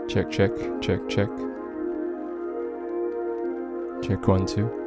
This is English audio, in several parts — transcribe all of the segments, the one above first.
Check, check, check, check. Check 1, 2.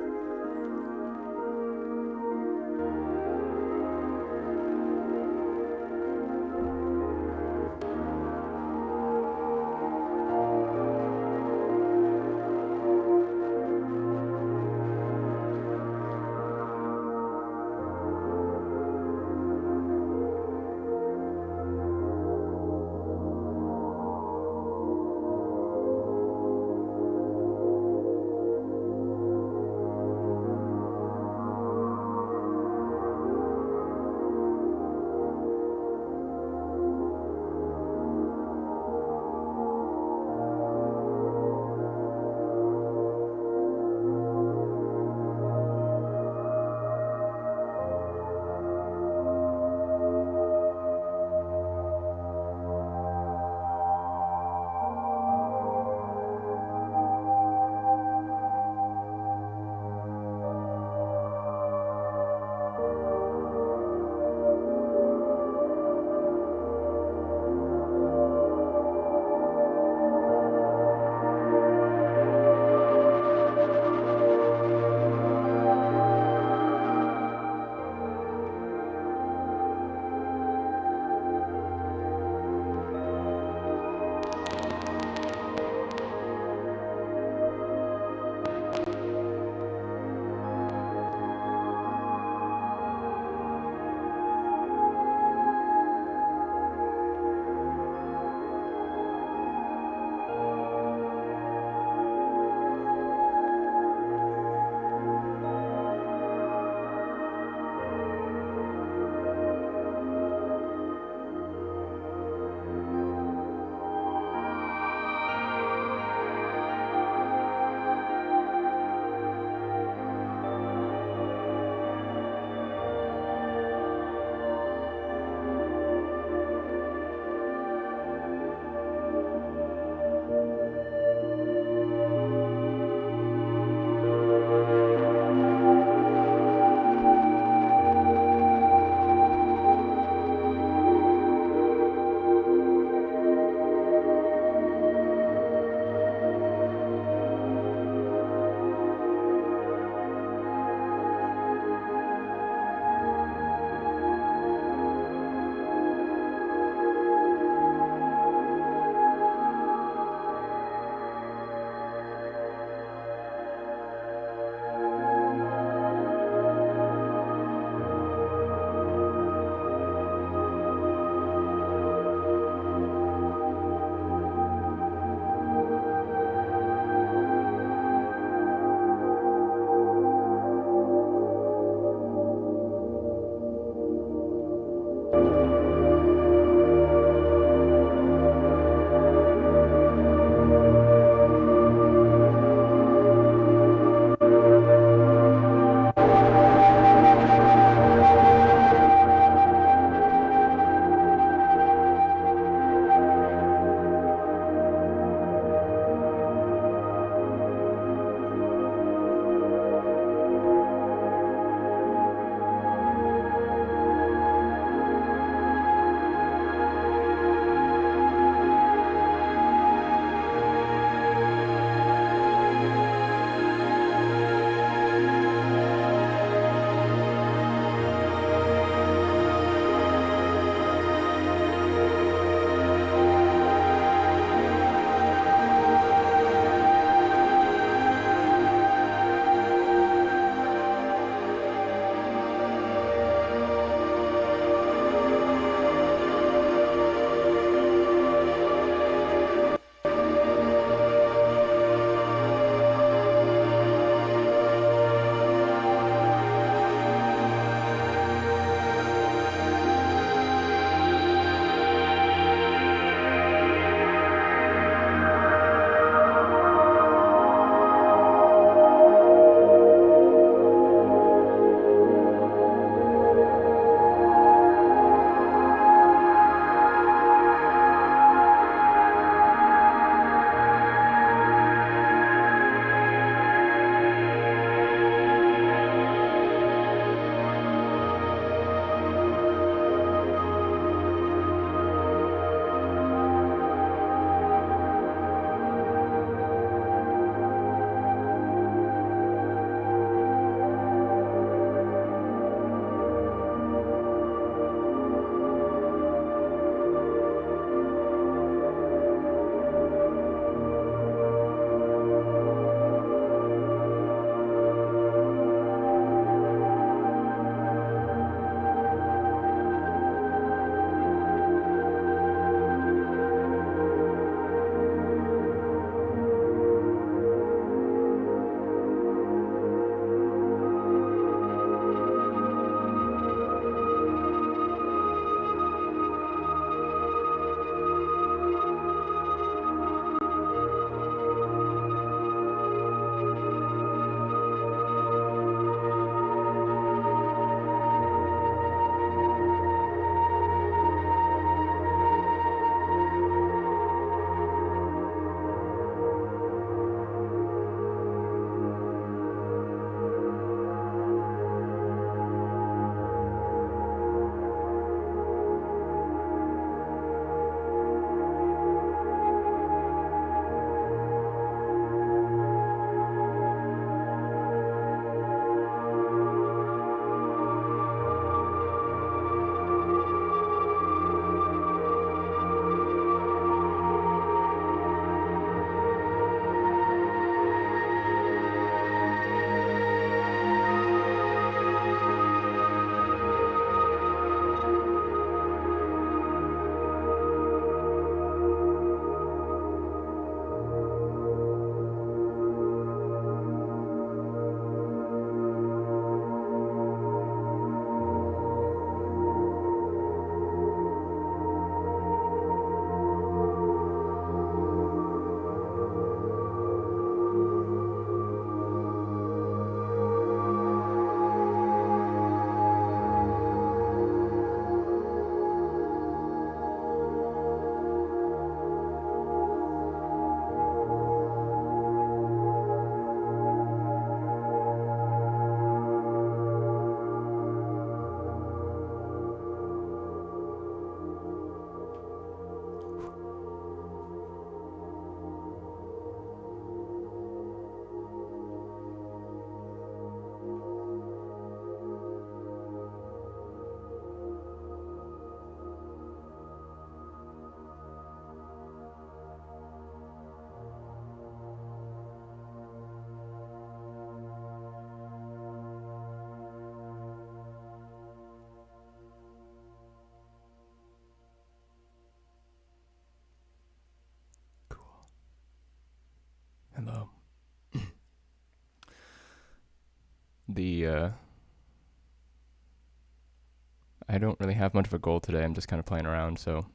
I don't really have much of a goal today. I'm just kind of playing around, so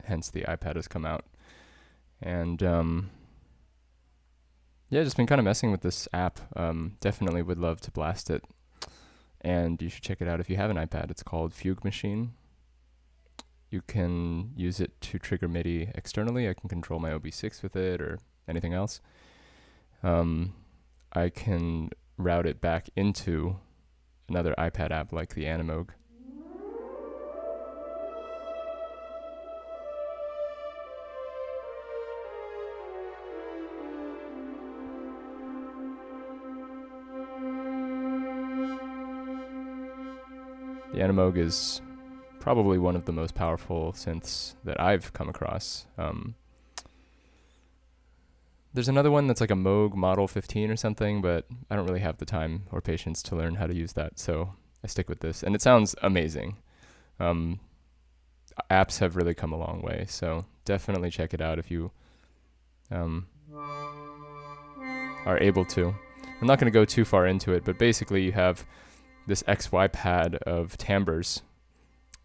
hence the iPad has come out. And yeah, just been kind of messing with this app. Definitely would love to blast it. And you should check it out if you have an iPad. It's called Fugue Machine. You can use it to trigger MIDI externally. I can control my OB6 with it or anything else. I can route it back into another iPad app like the Animoog. The Animoog is probably one of the most powerful synths that I've come across. There's another one that's like a Moog Model 15 or something, but I don't really have the time or patience to learn how to use that, so I stick with this. And it sounds amazing. Apps have really come a long way, so definitely check it out if you are able to. I'm not going to go too far into it, but basically you have this XY pad of timbres,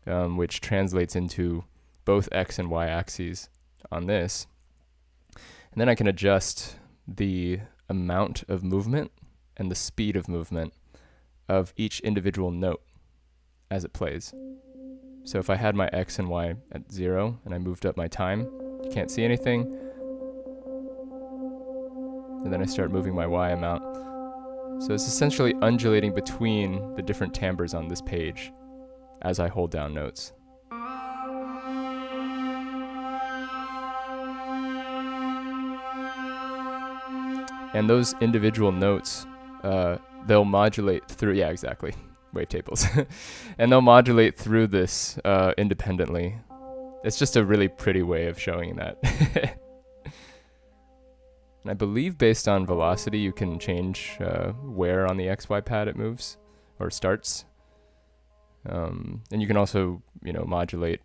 which translates into both X and Y axes on this. And then I can adjust the amount of movement and the speed of movement of each individual note as it plays. So if I had my X and Y at 0 and I moved up my time, you can't see anything. And then I start moving my Y amount. So it's essentially undulating between the different timbres on this page as I hold down notes. And those individual notes, they'll modulate through, yeah, exactly, wavetables. And they'll modulate through this independently. It's just a really pretty way of showing that. And I believe based on velocity, you can change where on the XY pad it moves or starts. And you can also, modulate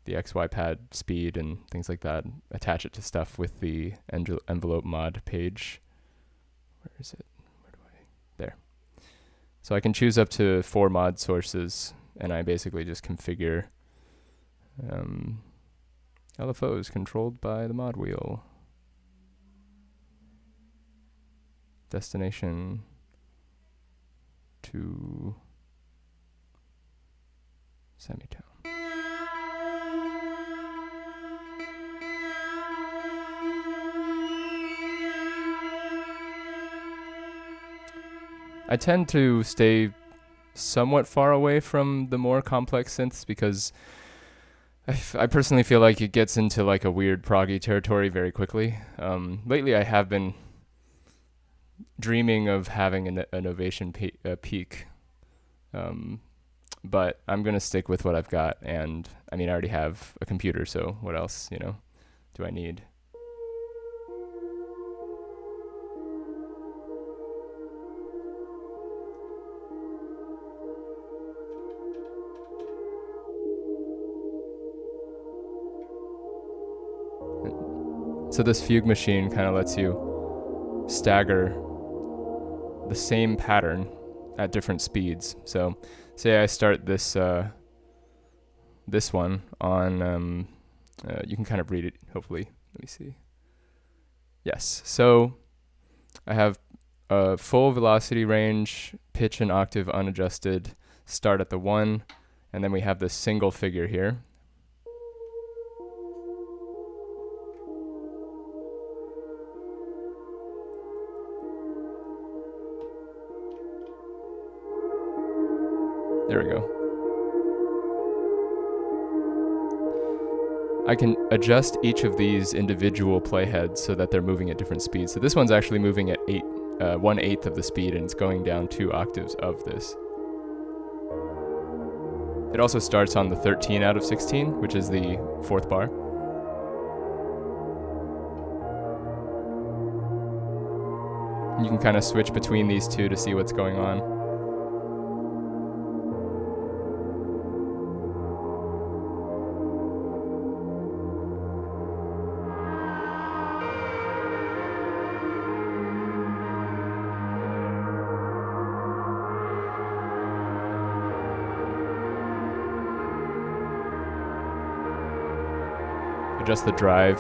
the XY pad speed and things like that. Attach it to stuff with the envelope mod page. Where is it? There. So I can choose up to 4 mod sources, and I basically just configure LFOs controlled by the mod wheel. Destination to semitone. I tend to stay somewhat far away from the more complex synths because I personally feel like it gets into like a weird proggy territory very quickly. Lately I have been dreaming of having an Ovation peak, but I'm going to stick with what I've got. And I mean, I already have a computer, so what else, do I need? So this Fugue machine kind of lets you stagger the same pattern at different speeds. So say I start this this one on, you can kind of read it, hopefully. Let me see. Yes, so I have a full velocity range, pitch and octave unadjusted, start at the 1, and then we have this single figure here. There we go. I can adjust each of these individual playheads so that they're moving at different speeds. So this one's actually moving at 1/8 of the speed, and it's going down 2 octaves of this. It also starts on the 13 out of 16, which is the 4th bar. You can kind of switch between these two to see what's going on. adjust the drive.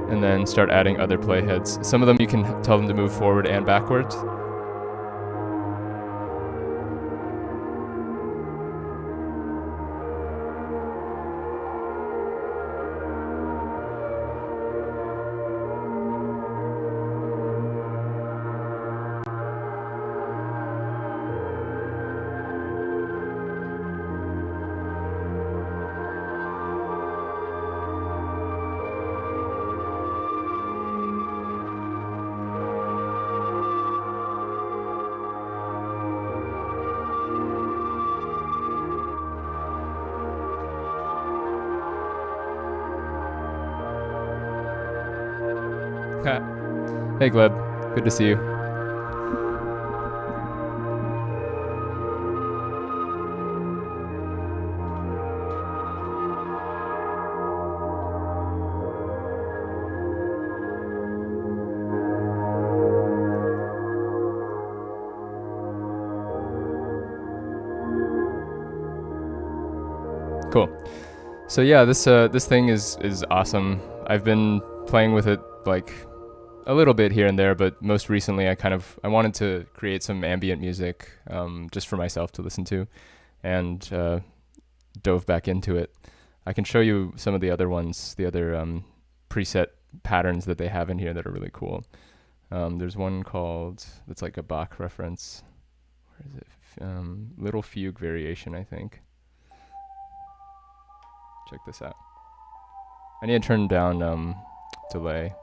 And then start adding other playheads. Some of them you can tell them to move forward and backwards. Hey Gleb, good to see you. Cool. So yeah, this thing is awesome. I've been playing with it like a little bit here and there, but most recently I wanted to create some ambient music just for myself to listen to, and dove back into it. I can show you some of the other ones, the other preset patterns that they have in here that are really cool. There's one called, that's like a Bach reference. Where is it? Little Fugue variation, I think. Check this out. I need to turn down delay.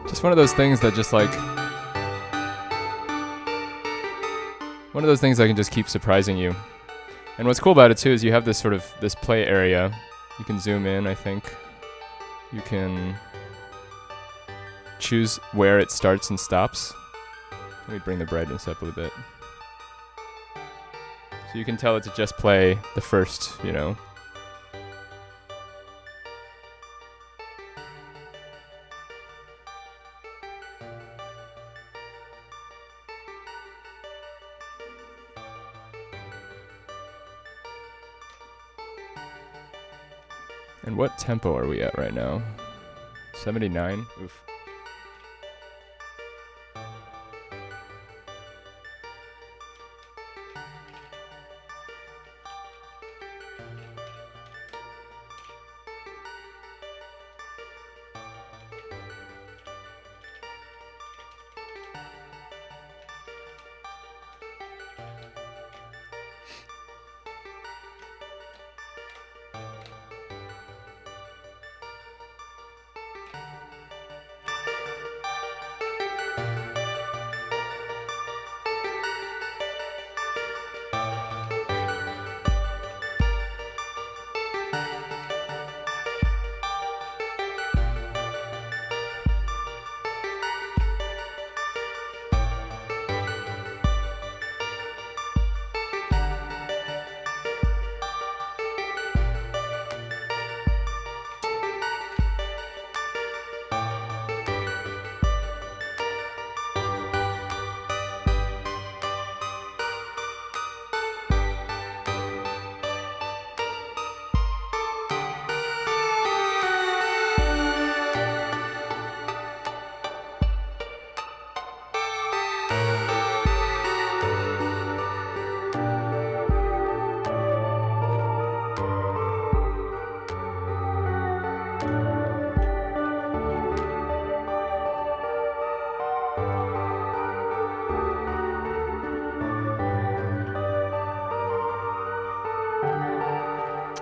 Just one of those things that just like, one of those things that can just keep surprising you. And what's cool about it too is you have this sort of, this play area. You can zoom in, I think. You can choose where it starts and stops. Let me bring the brightness up a little bit. So you can tell it to just play the first, you know. And what tempo are we at right now? 79? Oof.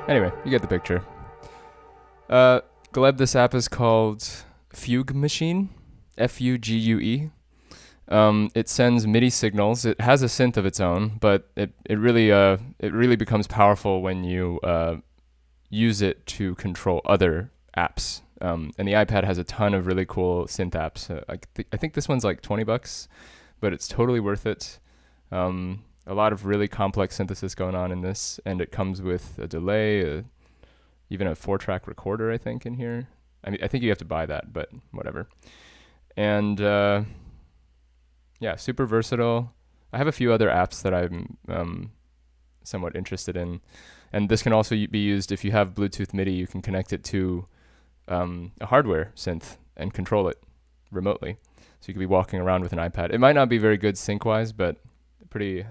Anyway, you get the picture. Gleb, this app is called Fugue Machine, Fugue. It sends MIDI signals. It has a synth of its own, but it really becomes powerful when you use it to control other apps. And the iPad has a ton of really cool synth apps. I think this one's like $20, but it's totally worth it. A lot of really complex synthesis going on in this, and it comes with a delay, even a 4-track recorder, I think, in here. I mean, I think you have to buy that, but whatever. And yeah, super versatile. I have a few other apps that I'm somewhat interested in, and this can also be used if you have Bluetooth MIDI. You can connect it to a hardware synth and control it remotely. So you could be walking around with an iPad. It might not be very good sync-wise, but pretty...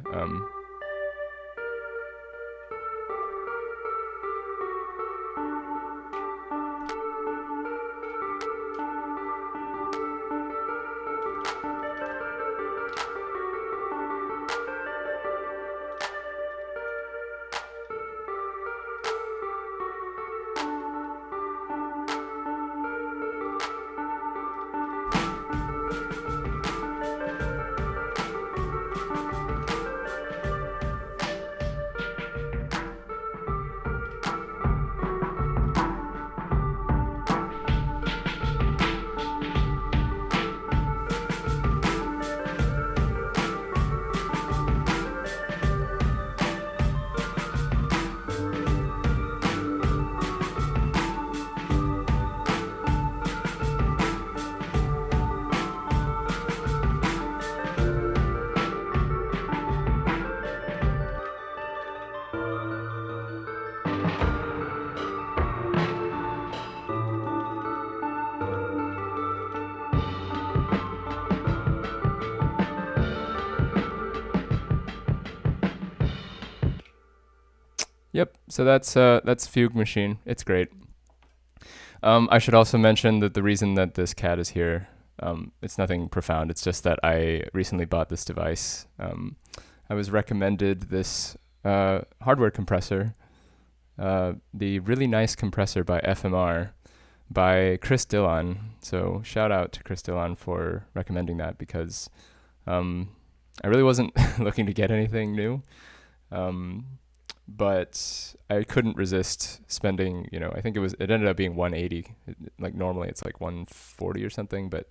Yep, so that's Fugue Machine. It's great. I should also mention that the reason that this cat is here, it's nothing profound. It's just that I recently bought this device. I was recommended this hardware compressor, the really nice compressor by FMR, by Chris Dillon. So shout out to Chris Dillon for recommending that, because I really wasn't looking to get anything new. But I couldn't resist spending, I think it ended up being 180. Like normally it's like 140 or something, but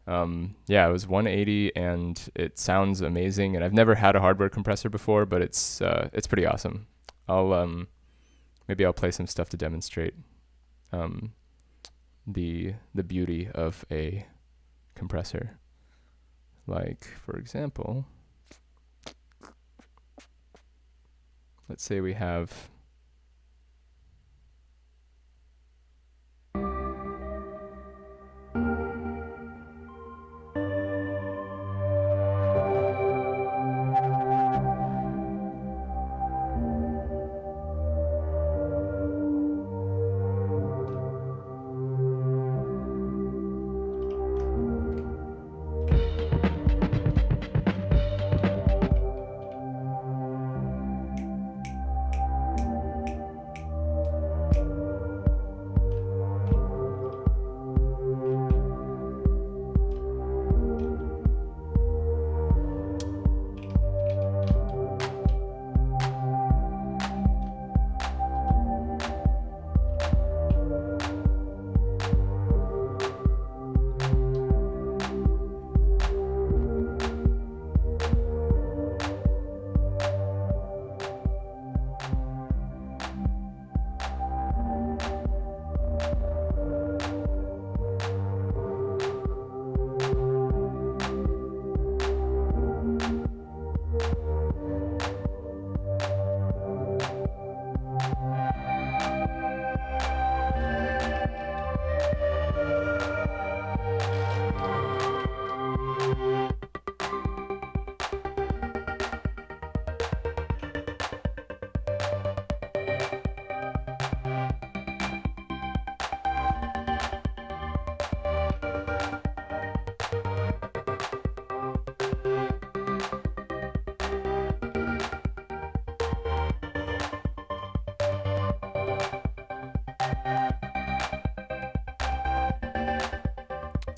yeah, it was 180 and it sounds amazing. And I've never had a hardware compressor before, but it's pretty awesome. Maybe I'll play some stuff to demonstrate the beauty of a compressor. Like, for example, let's say we have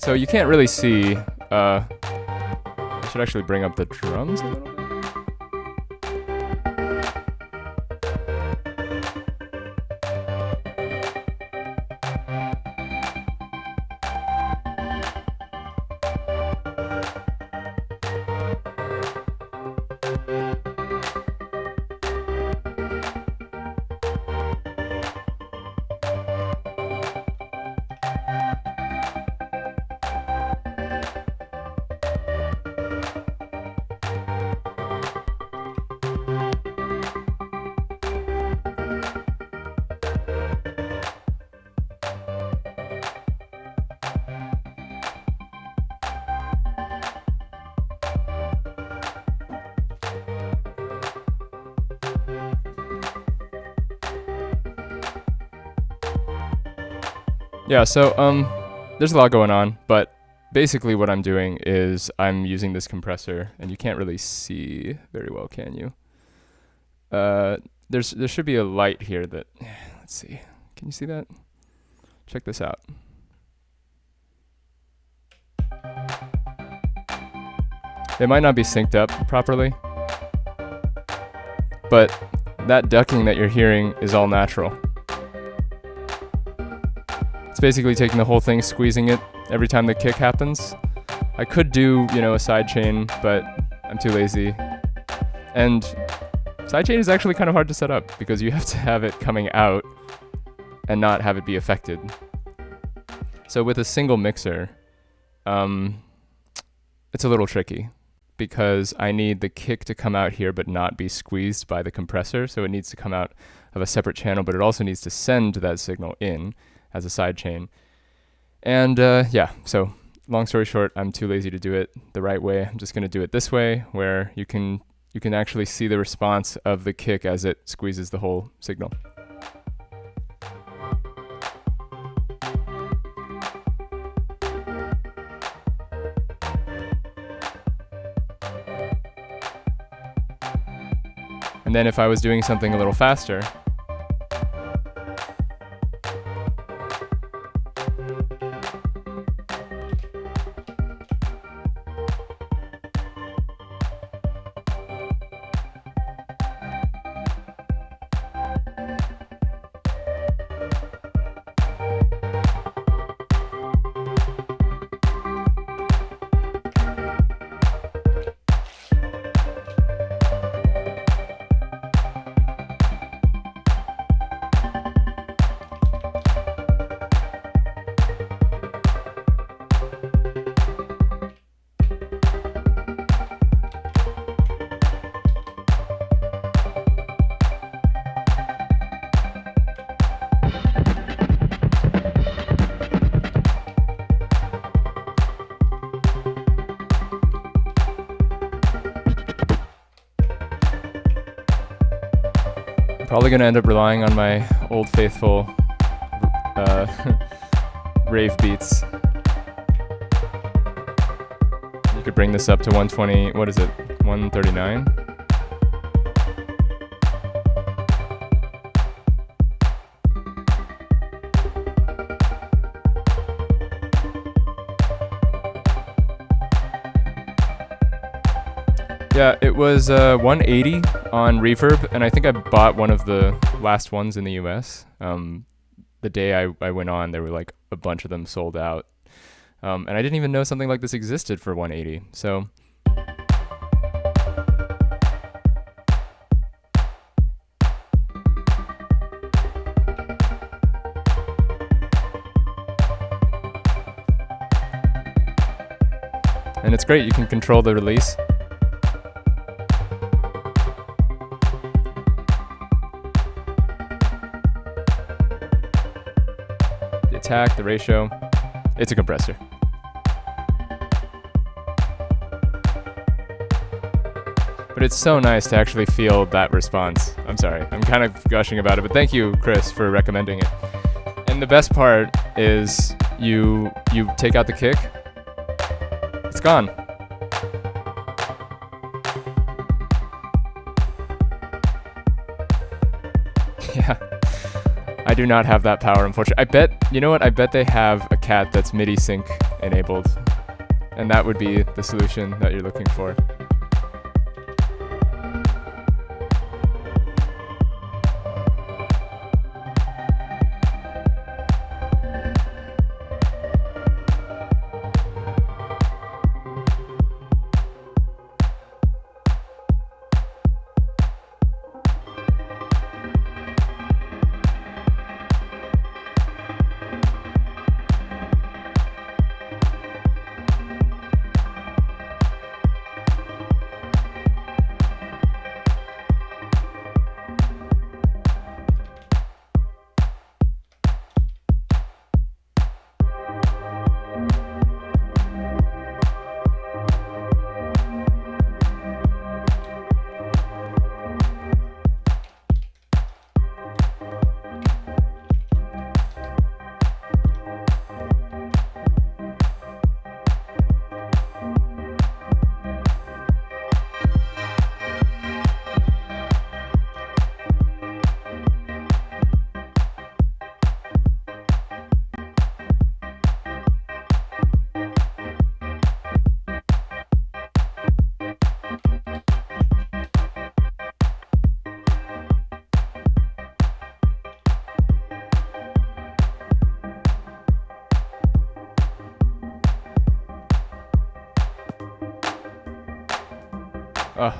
So you can't really see. I should actually bring up the drums a little bit. Yeah, so there's a lot going on, but basically what I'm doing is I'm using this compressor, and you can't really see very well, can you? There should be a light here that, let's see, can you see that? Check this out. It might not be synced up properly, but that ducking that you're hearing is all natural. It's basically taking the whole thing, squeezing it every time the kick happens. I could do, you know, a sidechain, but I'm too lazy. And sidechain is actually kind of hard to set up because you have to have it coming out and not have it be affected. So with a single mixer, it's a little tricky because I need the kick to come out here but not be squeezed by the compressor. So it needs to come out of a separate channel, but it also needs to send that signal in as a sidechain. And yeah, so long story short, I'm too lazy to do it the right way. I'm just going to do it this way, where you can actually see the response of the kick as it squeezes the whole signal. And then if I was doing something a little faster, probably going to end up relying on my old faithful rave beats. You could bring this up to 120, what is it, 139? Yeah, it was 180 on Reverb, and I think I bought one of the last ones in the US. The day I went on, there were like a bunch of them sold out. And I didn't even know something like this existed for 180. So and it's great, you can control the release. Attack, the ratio, it's a compressor. But it's so nice to actually feel that response. I'm sorry, I'm kind of gushing about it, but thank you, Chris, for recommending it. And the best part is you take out the kick, it's gone. Yeah. I do not have that power, unfortunately. I bet, you know what? I bet they have a cat that's MIDI sync enabled. And that would be the solution that you're looking for.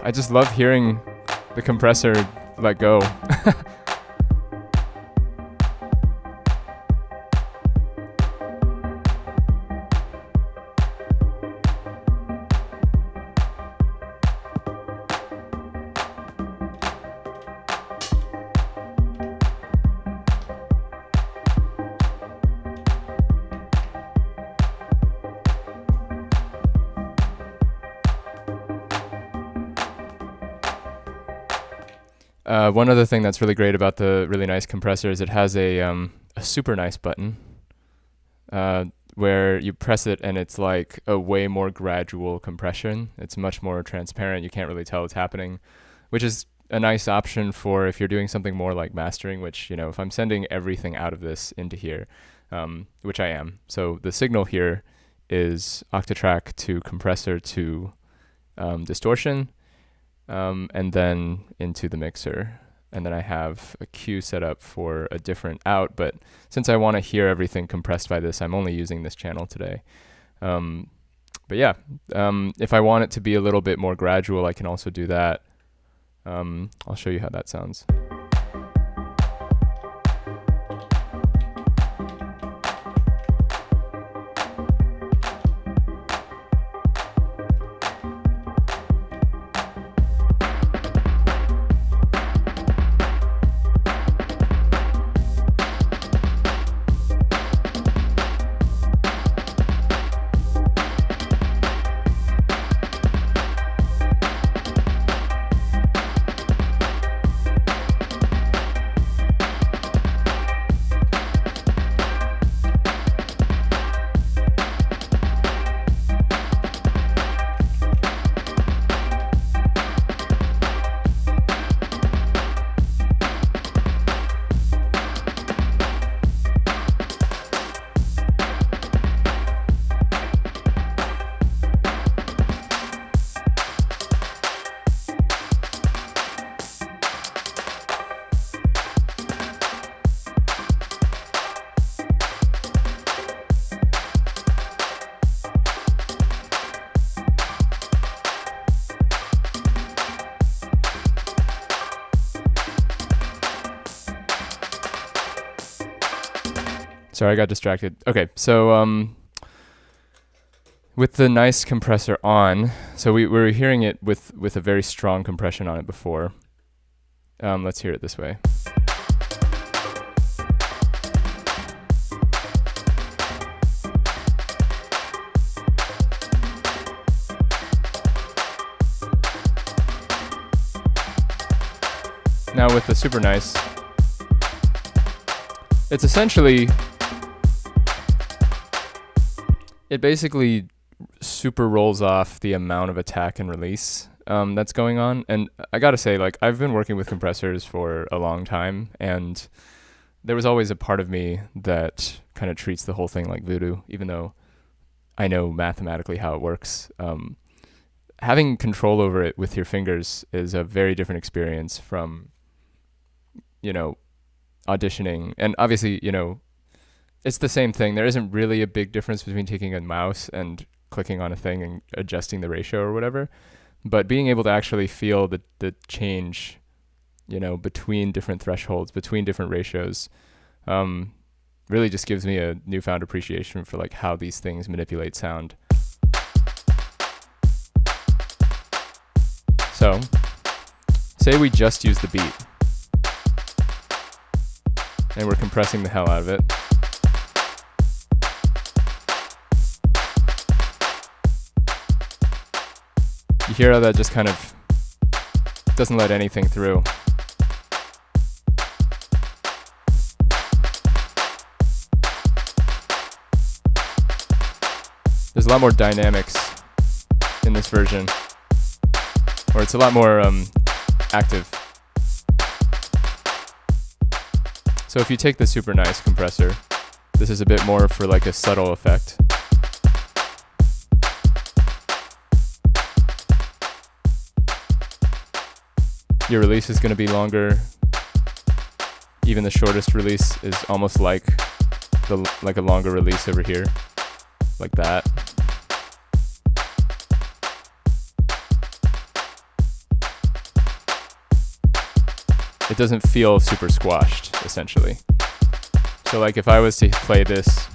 I just love hearing the compressor let go. One other thing that's really great about the really nice compressor is it has a super nice button where you press it and it's like a way more gradual compression. It's much more transparent. You can't really tell what's happening, which is a nice option for if you're doing something more like mastering, which, you know, if I'm sending everything out of this into here, which I am. So the signal here is octatrack to compressor to distortion, and then into the mixer. And then I have a cue set up for a different out, but since I want to hear everything compressed by this, I'm only using this channel today. But yeah, if I want it to be a little bit more gradual, I can also do that. I'll show you how that sounds. Sorry, I got distracted. Okay, so with the nice compressor on, so we were hearing it with a very strong compression on it before. Let's hear it this way. Now with the super nice, it's essentially, it basically super rolls off the amount of attack and release that's going on. And I gotta say, like, I've been working with compressors for a long time, and there was always a part of me that kind of treats the whole thing like voodoo, even though I know mathematically how it works. Having control over it with your fingers is a very different experience from, auditioning. And obviously, it's the same thing. There isn't really a big difference between taking a mouse and clicking on a thing and adjusting the ratio or whatever. But being able to actually feel the change, between different thresholds, between different ratios, really just gives me a newfound appreciation for like how these things manipulate sound. So, say we just use the beat, and we're compressing the hell out of it. You hear how that just kind of doesn't let anything through. There's a lot more dynamics in this version, or it's a lot more active. So if you take the super nice compressor, this is a bit more for like a subtle effect. Your release is going to be longer. Even the shortest release is almost like a longer release over here, like that. It doesn't feel super squashed, essentially. So like if I was to play this,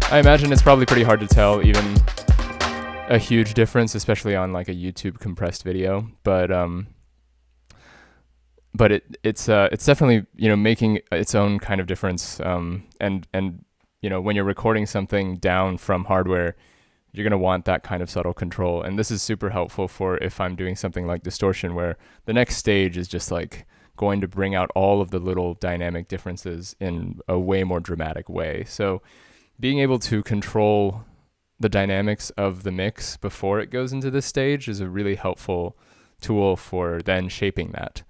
I imagine it's probably pretty hard to tell even a huge difference, especially on like a YouTube compressed video. But it's definitely making its own kind of difference. And when you're recording something down from hardware, you're gonna want that kind of subtle control. And this is super helpful for if I'm doing something like distortion, where the next stage is just like going to bring out all of the little dynamic differences in a way more dramatic way. So being able to control the dynamics of the mix before it goes into this stage is a really helpful tool for then shaping that.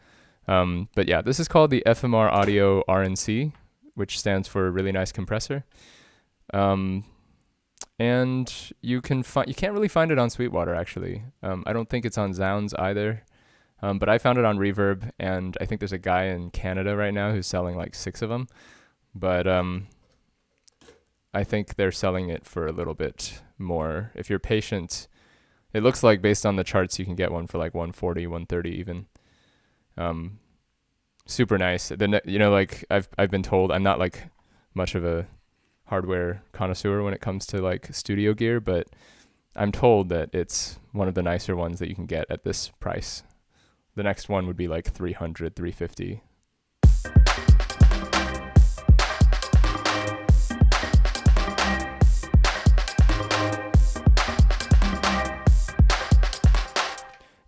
But yeah, this is called the FMR Audio RNC, which stands for really nice compressor. And you can't really find it on Sweetwater, actually. I don't think it's on Zounds either. But I found it on Reverb, and I think there's a guy in Canada right now who's selling like 6 of them. But I think they're selling it for a little bit more. If you're patient, it looks like based on the charts, you can get one for like 140, 130 even. Super nice. Then like I've been told, I'm not like much of a hardware connoisseur when it comes to like studio gear, but I'm told that it's one of the nicer ones that you can get at this price. The next one would be like 300, 350.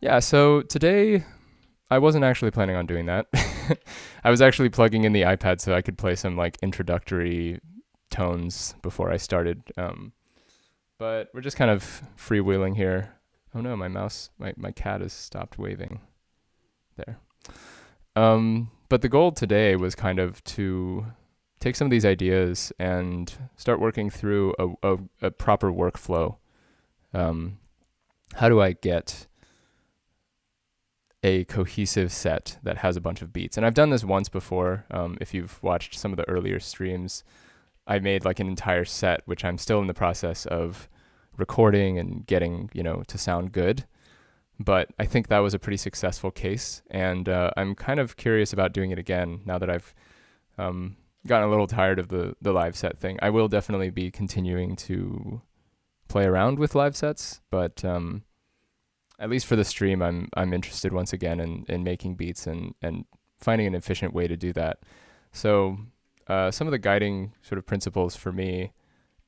Yeah, so today I wasn't actually planning on doing that. I was actually plugging in the iPad so I could play some like introductory tones before I started. But we're just kind of freewheeling here. Oh no, my mouse, my cat has stopped waving. There. But the goal today was kind of to take some of these ideas and start working through a proper workflow. How do I get a cohesive set that has a bunch of beats? And I've done this once before. If you've watched some of the earlier streams, I made like an entire set, which I'm still in the process of recording and getting, to sound good. But I think that was a pretty successful case. And I'm kind of curious about doing it again now that I've gotten a little tired of the live set thing. I will definitely be continuing to play around with live sets, but at least for the stream, I'm interested once again in making beats and finding an efficient way to do that. So some of the guiding sort of principles for me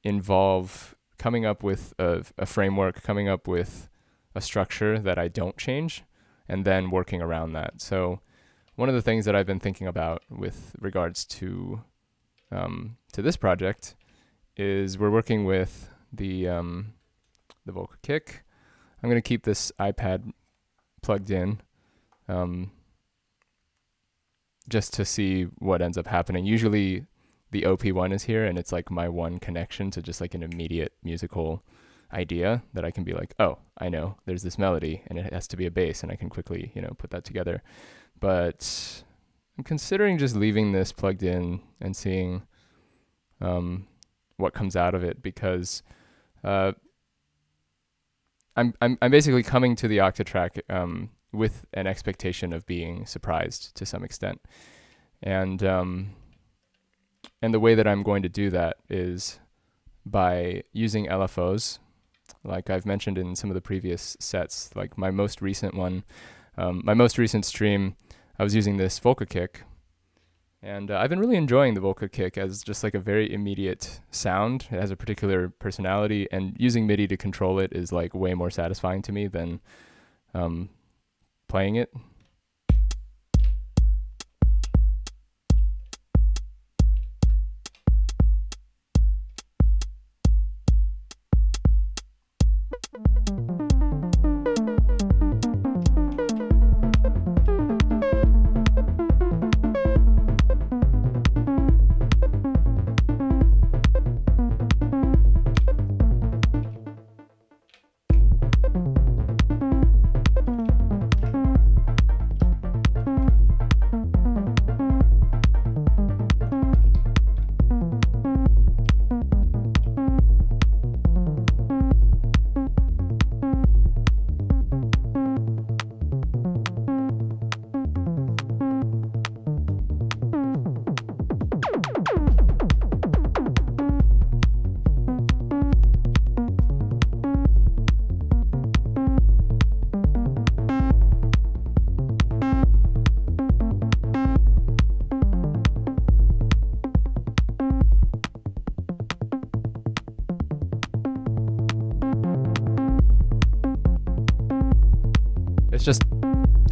involve coming up with a framework, coming up with a structure that I don't change, and then working around that. So one of the things that I've been thinking about with regards to this project is we're working with the vocal kick. I'm going to keep this iPad plugged in just to see what ends up happening. Usually the OP1 is here, and it's like my one connection to just like an immediate musical idea that I can be like, oh, I know there's this melody and it has to be a bass, and I can quickly, put that together. But I'm considering just leaving this plugged in and seeing what comes out of it, because I'm basically coming to the Octatrack with an expectation of being surprised to some extent, and the way that I'm going to do that is by using LFOs, like I've mentioned in some of the previous sets. Like my most recent one, my most recent stream, I was using this vocal kick, and I've been really enjoying the vocal kick as just like a very immediate sound. It has a particular personality, and using MIDI to control it is like way more satisfying to me than playing it.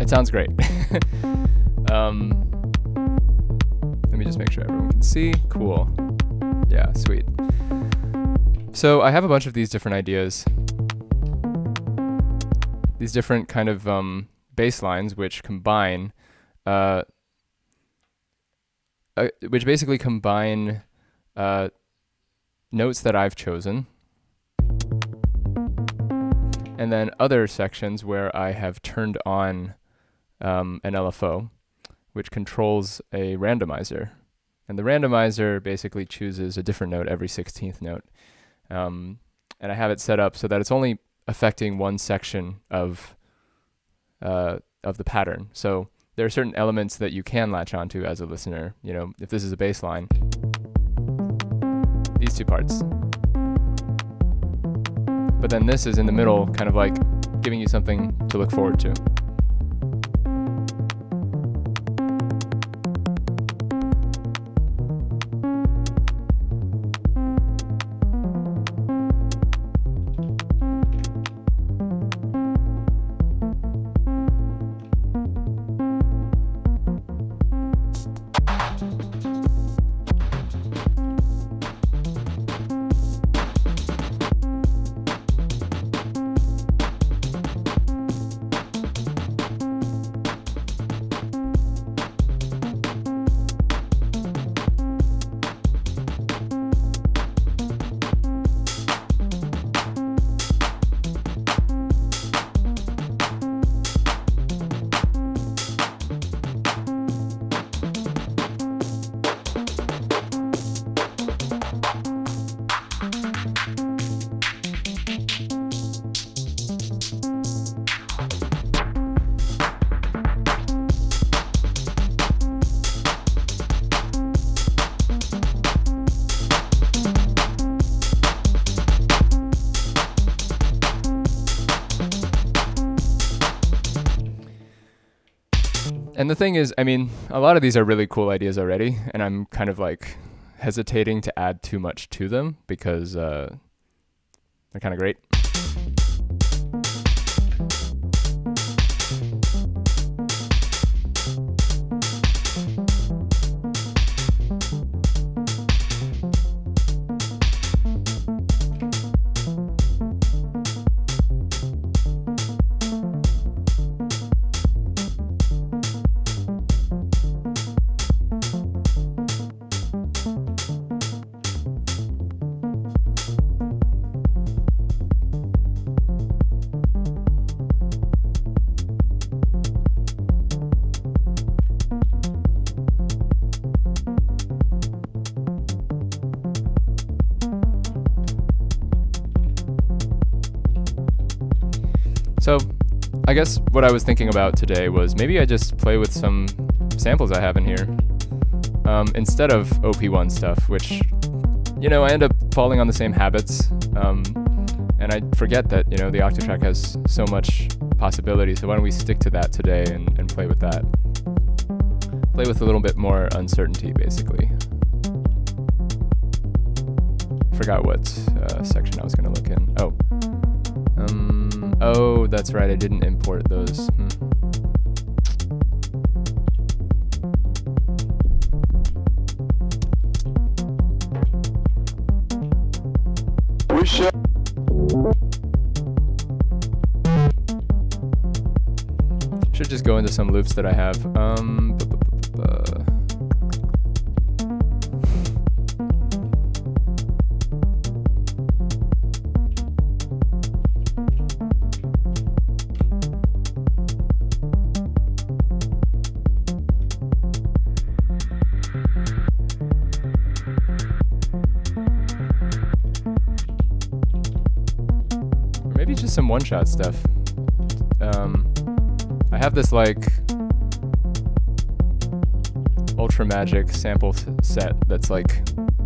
It sounds great. Let me just make sure everyone can see. Cool. Yeah, sweet. So I have a bunch of these different ideas. These different kind of bass lines which combine, which basically combine notes that I've chosen, and then other sections where I have turned on an LFO, which controls a randomizer. And the randomizer basically chooses a different note every 16th note. And I have it set up so that it's only affecting one section of the pattern. So there are certain elements that you can latch onto as a listener. If this is a bass line, these two parts. But then this is in the middle, kind of like giving you something to look forward to. And the thing is, I mean, a lot of these are really cool ideas already, and I'm kind of like hesitating to add too much to them because they're kind of great. So I guess what I was thinking about today was maybe I just play with some samples I have in here instead of OP1 stuff, which, you know, I end up falling on the same habits, and I forget that, you know, the Octatrack has so much possibility, so why don't we stick to that today and play with that. Play with a little bit more uncertainty, basically. Forgot what section I was going to look in. Oh, that's right, I didn't import those. Should just go into some loops that I have. Maybe just some one-shot stuff. I have this like ultra magic sample set that's like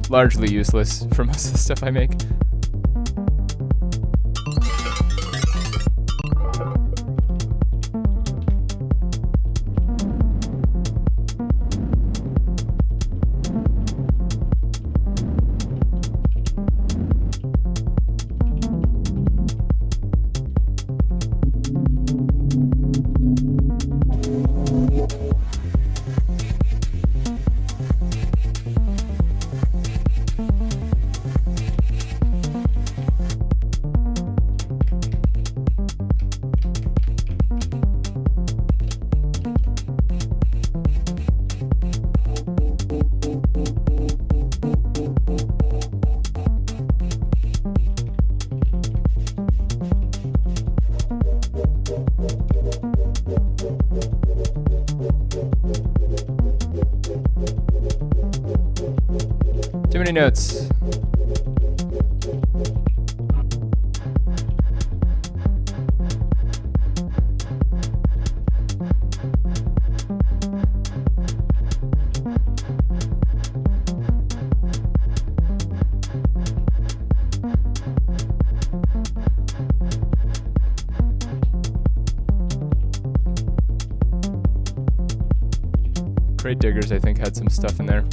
largely useless for most of the stuff I make. Too many notes. Crate Diggers, I think, had some stuff in there.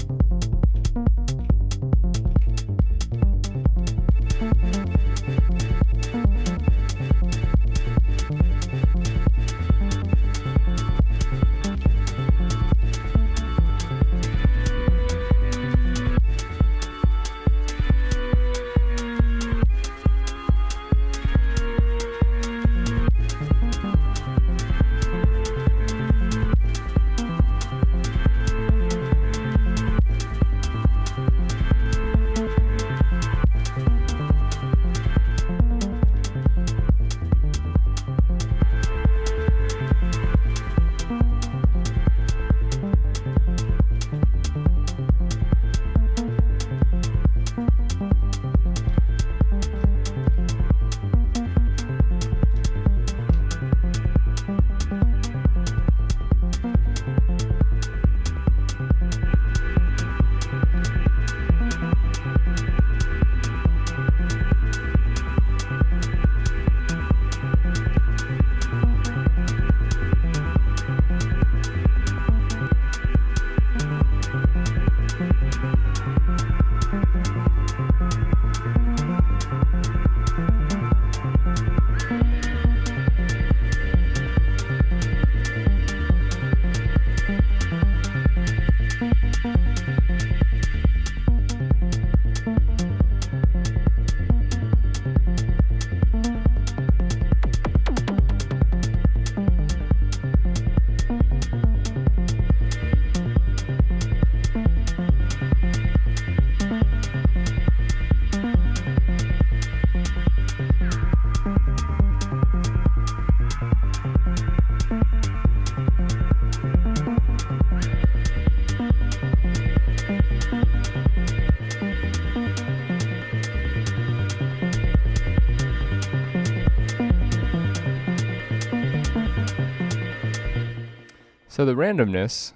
So the randomness,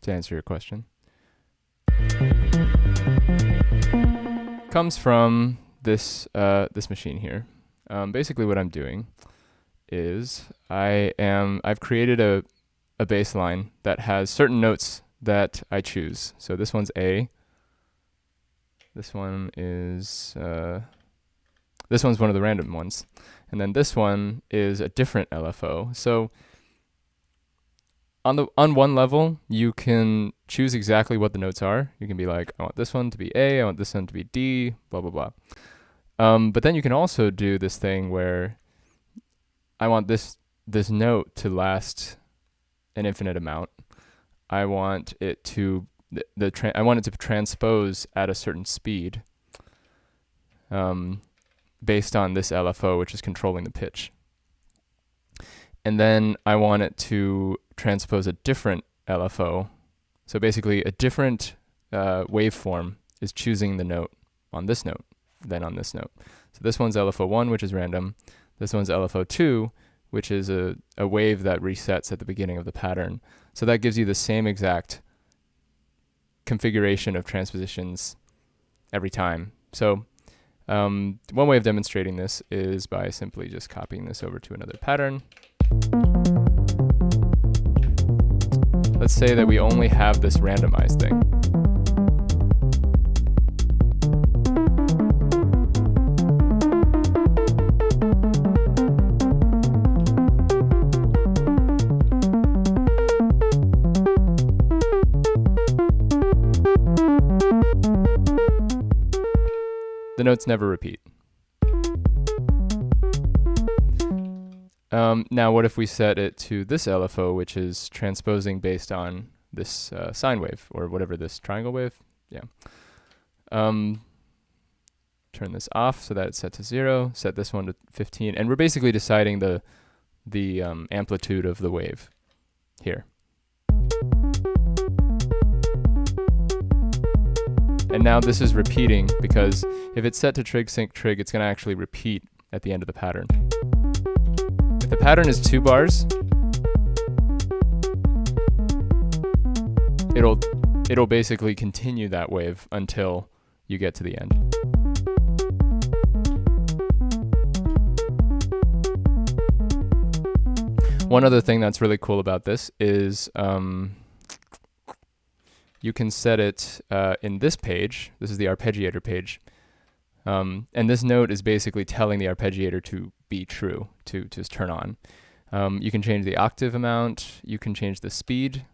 to answer your question, comes from this this machine here. Basically what I'm doing is I've created a baseline that has certain notes that I choose. So this one's A. This one is this one's one of the random ones. And then this one is a different LFO. So on one level, you can choose exactly what the notes are. You can be like, I want this one to be A, I want this one to be D, blah, blah, blah. But then you can also do this thing where I want this note to last an infinite amount. I want it to I want it to transpose at a certain speed, based on this LFO, which is controlling the pitch. And then I want it to transpose a different LFO. So basically a different waveform is choosing the note on this note than on this note. So this one's LFO1, which is random. This one's LFO2, which is a wave that resets at the beginning of the pattern. So that gives you the same exact configuration of transpositions every time. So one way of demonstrating this is by simply just copying this over to another pattern. Let's say that we only have this randomized thing. The notes never repeat. Now what if we set it to this LFO, which is transposing based on this sine wave, or whatever, this triangle wave? Yeah. Turn this off so that it's set to 0, set this one to 15, and we're basically deciding the amplitude of the wave here. And now this is repeating, because if it's set to trig, sync, trig, it's going to actually repeat at the end of the pattern. If the pattern is 2 bars, it'll basically continue that wave until you get to the end. One other thing that's really cool about this is you can set it in this page. This is the arpeggiator page. And this note is basically telling the arpeggiator to be true, to turn on. You can change the octave amount. You can change the speed.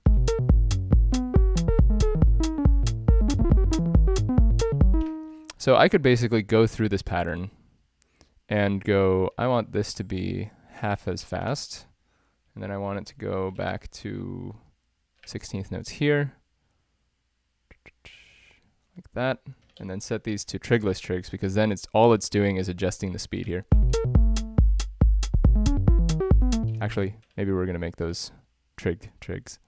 So I could basically go through this pattern and go, I want this to be half as fast. And then I want it to go back to 16th notes here. Like that, and then set these to trigless trigs, because then all it's doing is adjusting the speed here. Actually, maybe we're gonna make those trigs.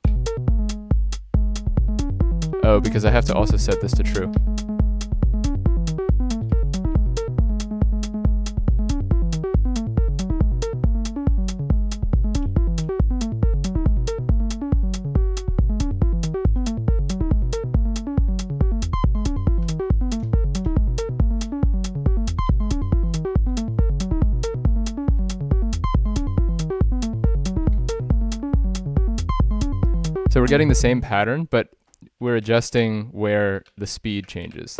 Oh, because I have to also set this to true. So we're getting the same pattern, but we're adjusting where the speed changes.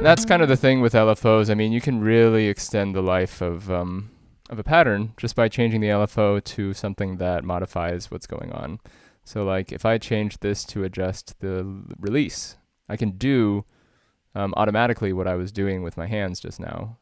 that's kind of the thing with LFOs. I mean, you can really extend the life of a pattern just by changing the LFO to something that modifies what's going on. So like if I change this to adjust the release, I can do automatically what I was doing with my hands just now.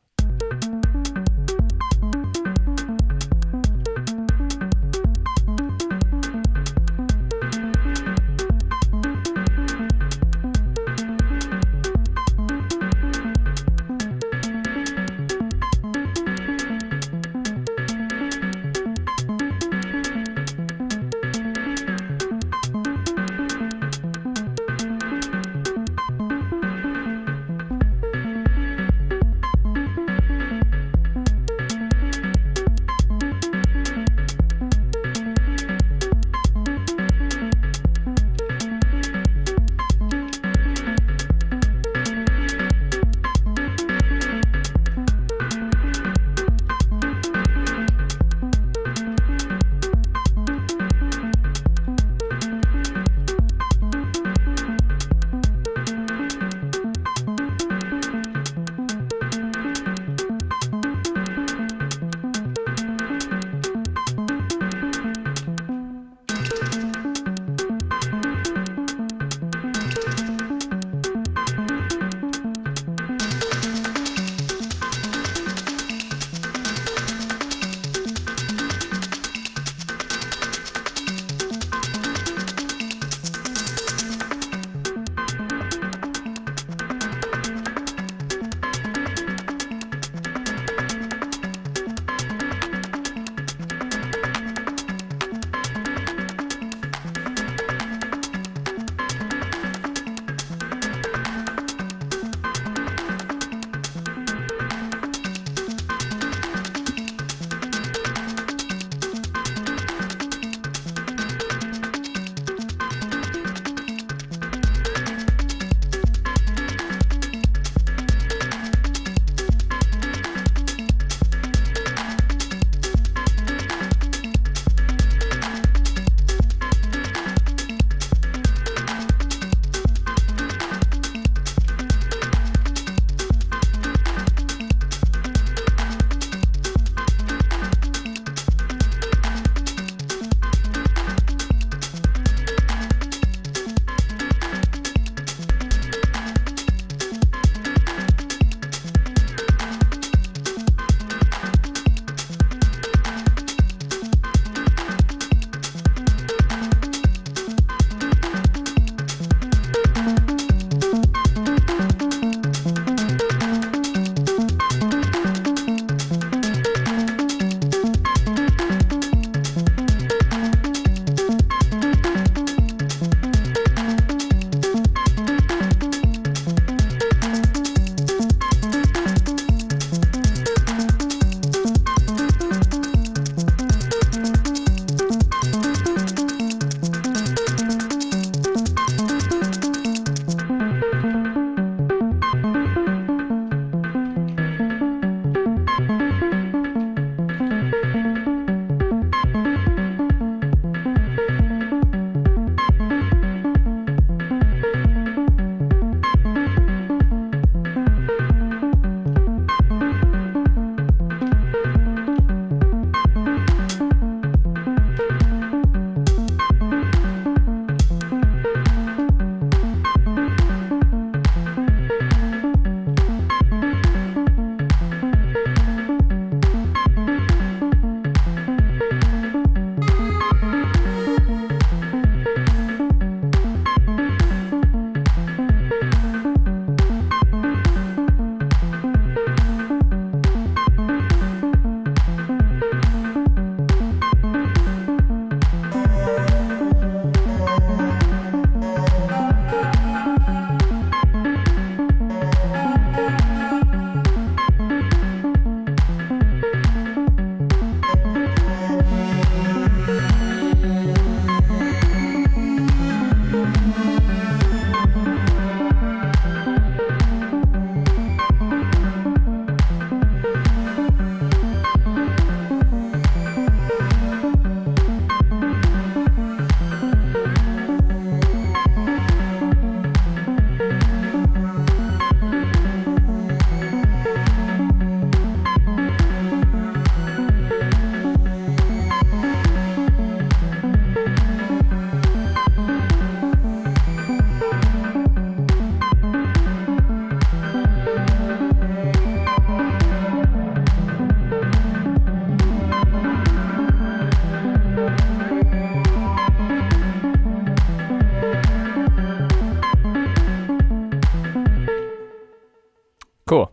Cool.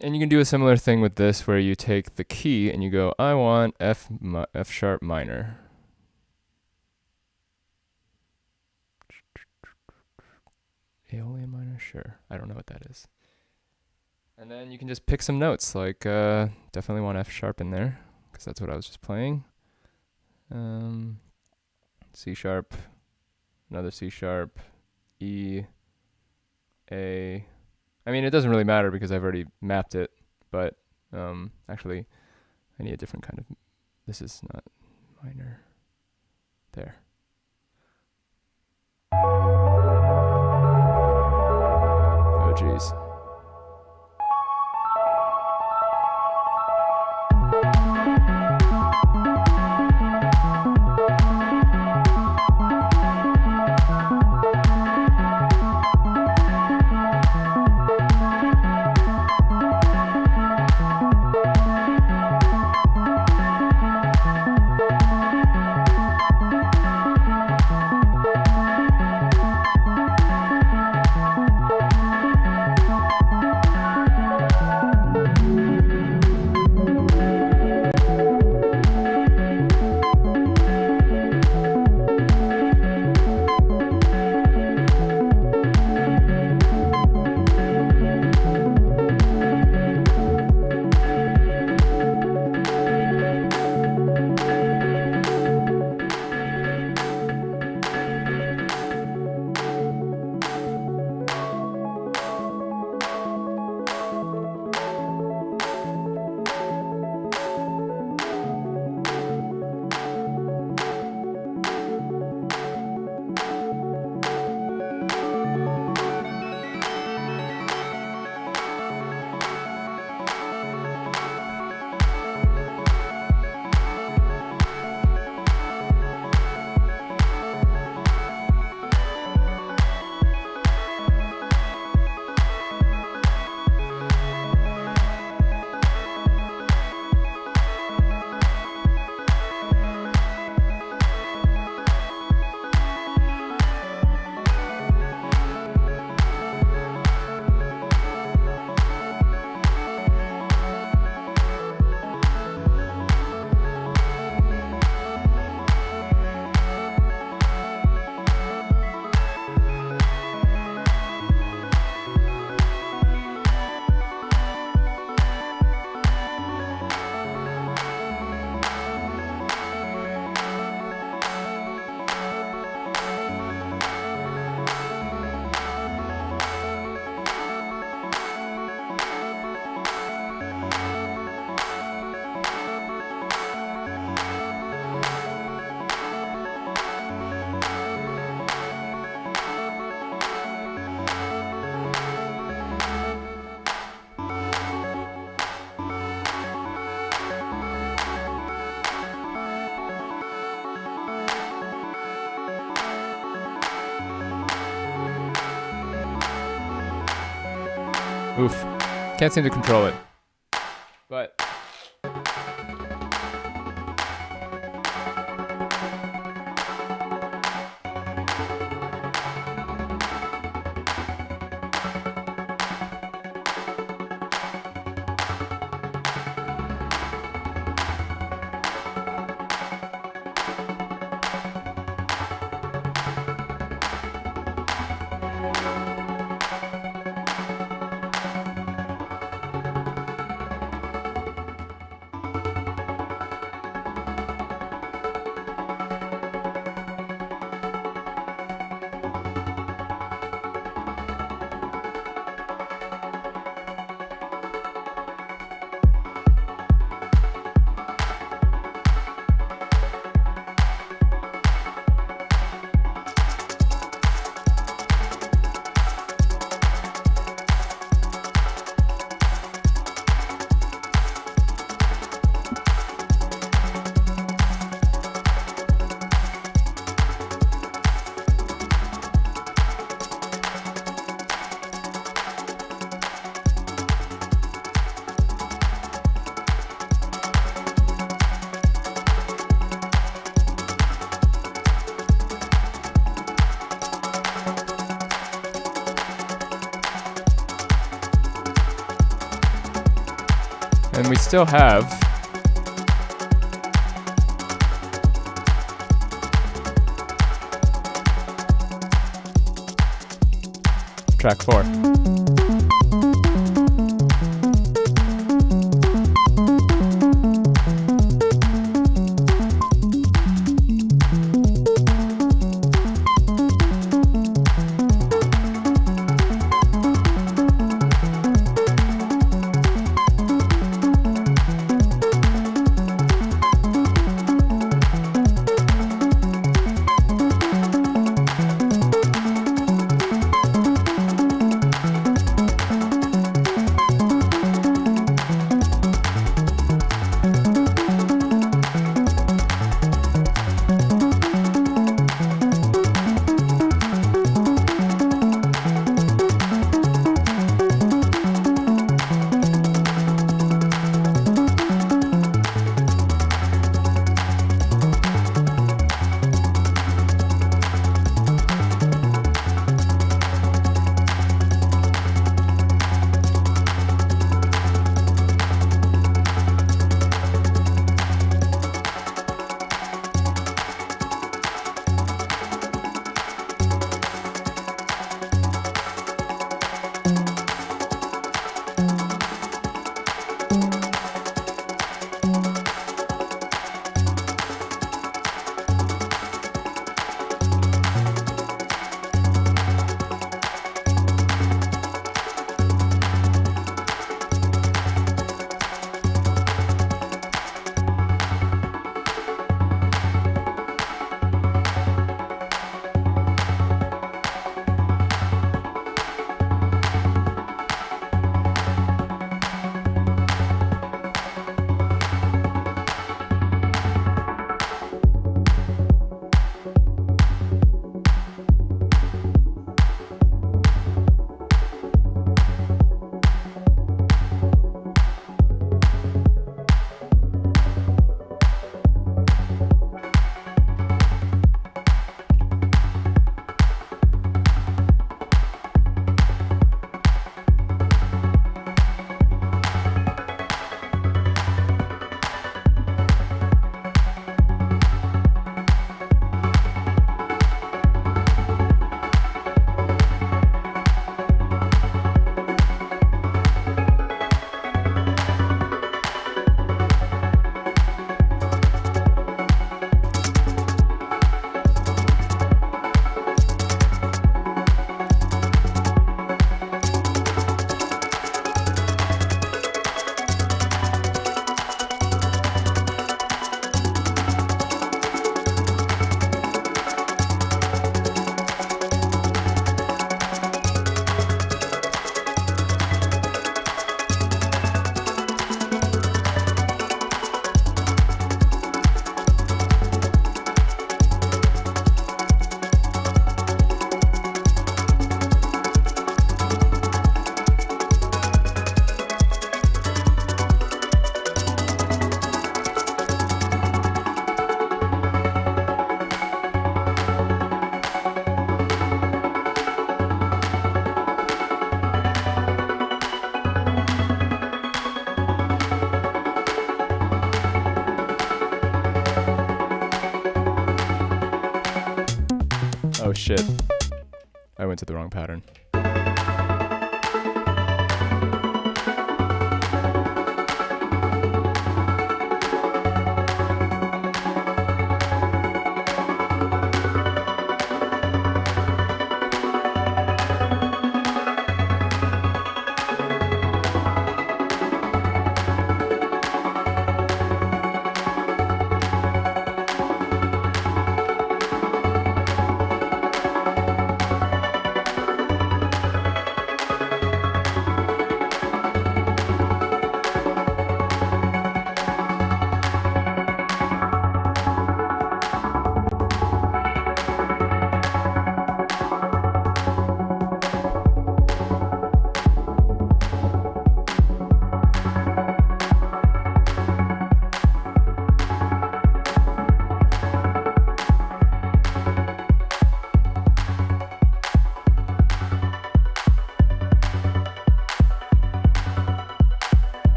And you can do a similar thing with this where you take the key and you go, I want F sharp minor. Aeolian minor? Sure. I don't know what that is. And then you can just pick some notes, like definitely want F sharp in there, because that's what I was just playing. C sharp, another C sharp, E, A. I mean, it doesn't really matter because I've already mapped it, but actually, I need a different kind of, this is not minor. There. Oh, geez. Oof. Can't seem to control it. But And we still have track 4. Oh shit. I went to the wrong pattern.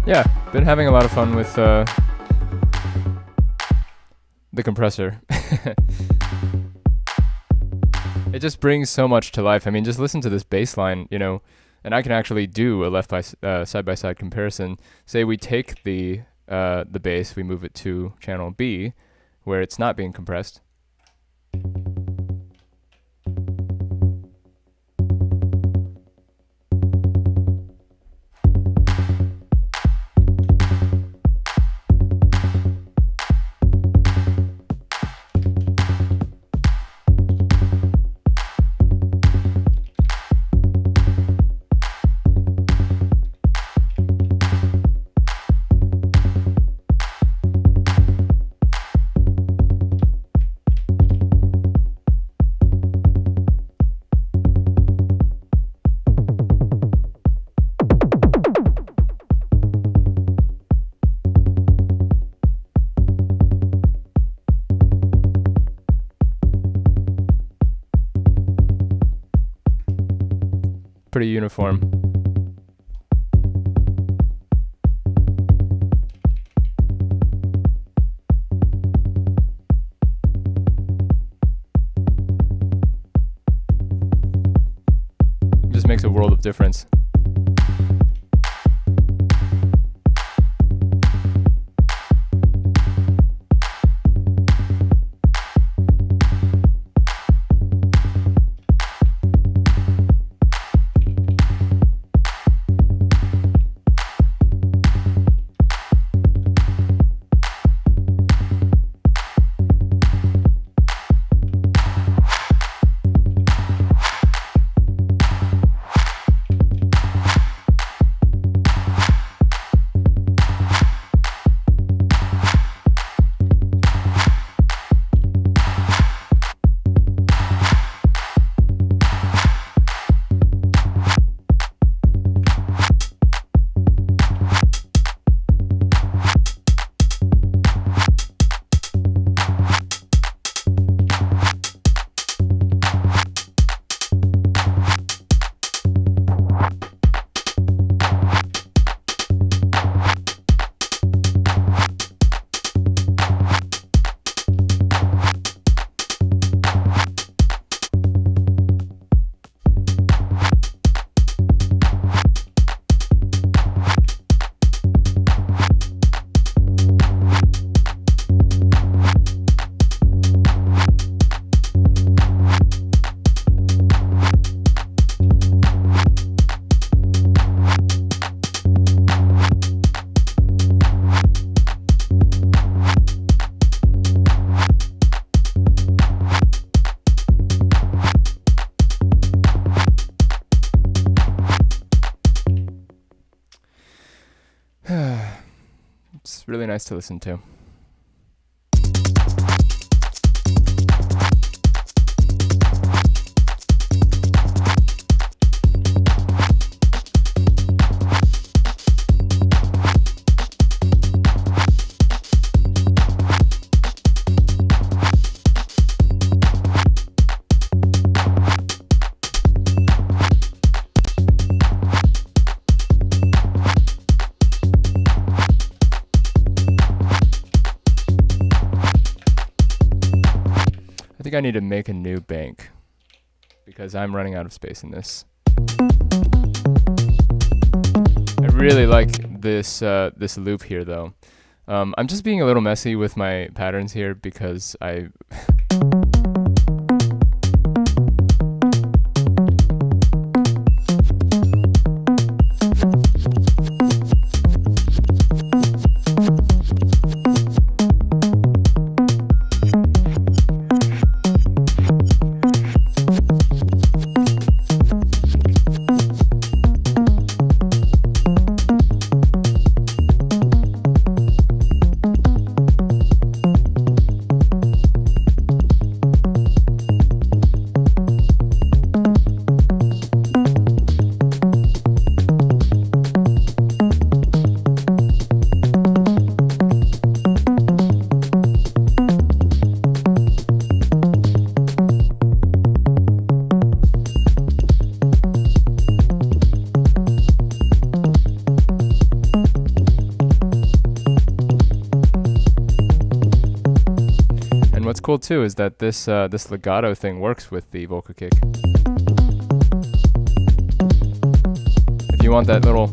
yeah, been having a lot of fun with the compressor. It just brings so much to life. I mean, just listen to this bass line, you know, and I can actually do a side-by-side comparison. Say we take the bass, we move it to channel B, where it's not being compressed. Pretty uniform. Just makes a world of difference. It's really nice to listen to. I think I need to make a new bank because I'm running out of space in this. I really like this this loop here though. I'm just being a little messy with my patterns here because I cool too is that this this legato thing works with the vocal kick. If you want that little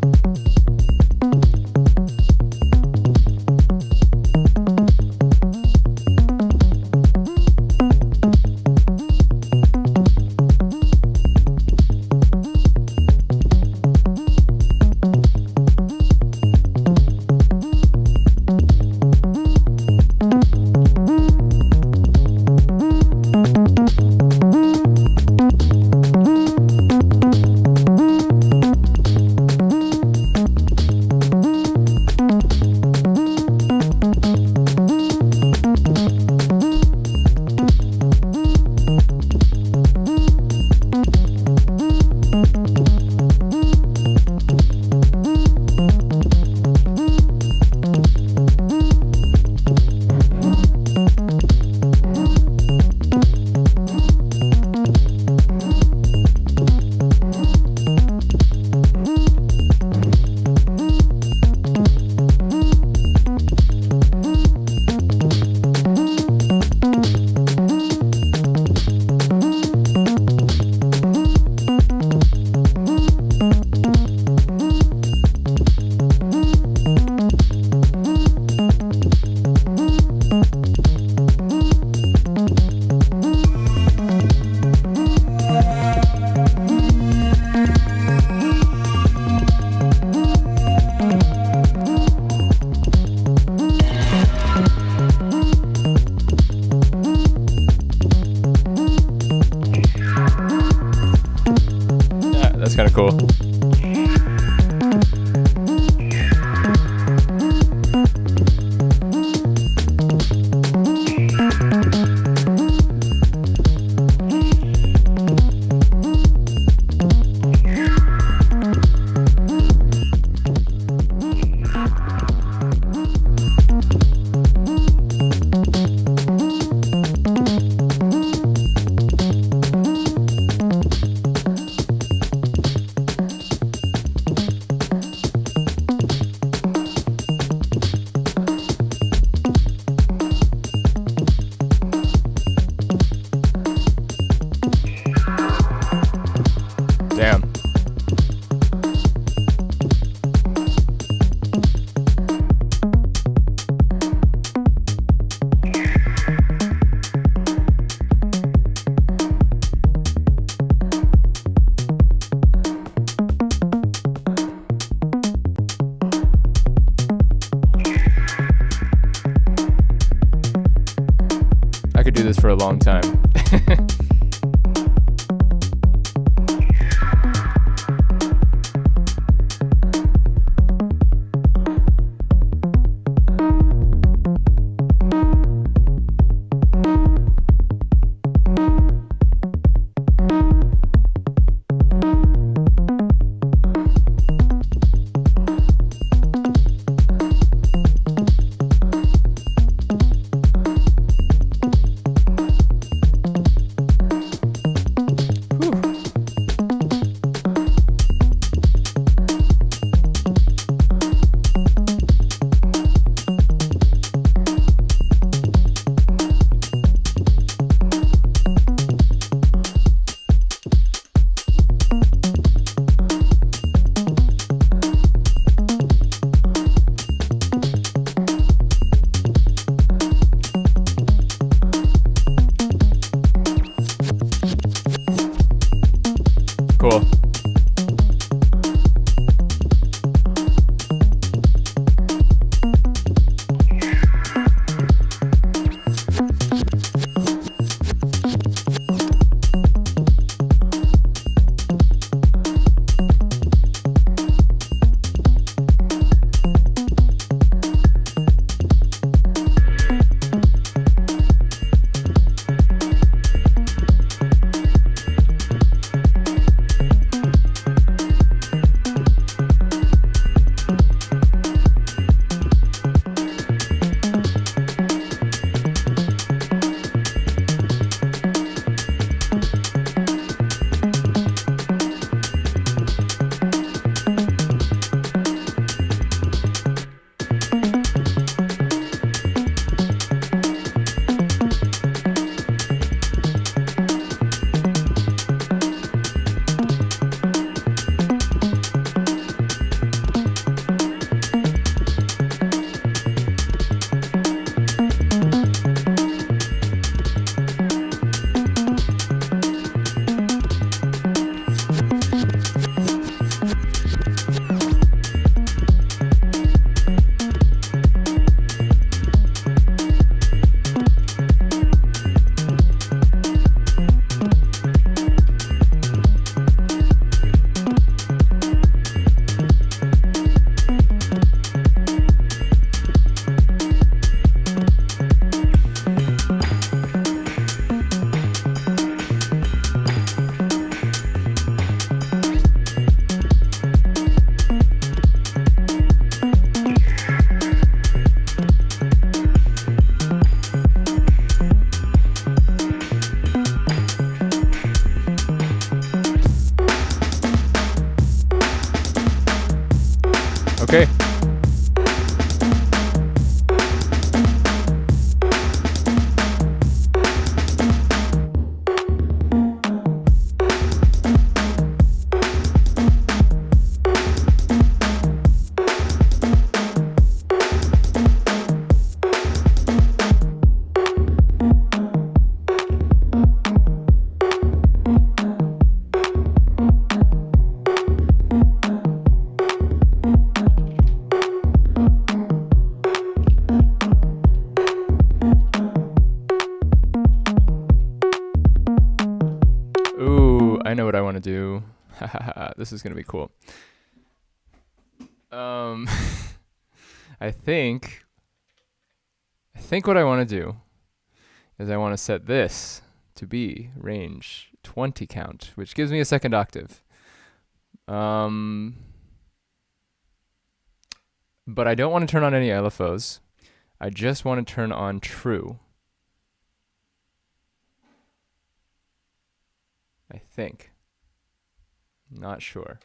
that's kind of cool. Damn. I could do this for a long time. Cool. Okay. I know what I want to do. This is going to be cool. I think what I want to do is I want to set this to be range 20 count, which gives me a second octave. But I don't want to turn on any LFOs. I just want to turn on true. I think. Not sure.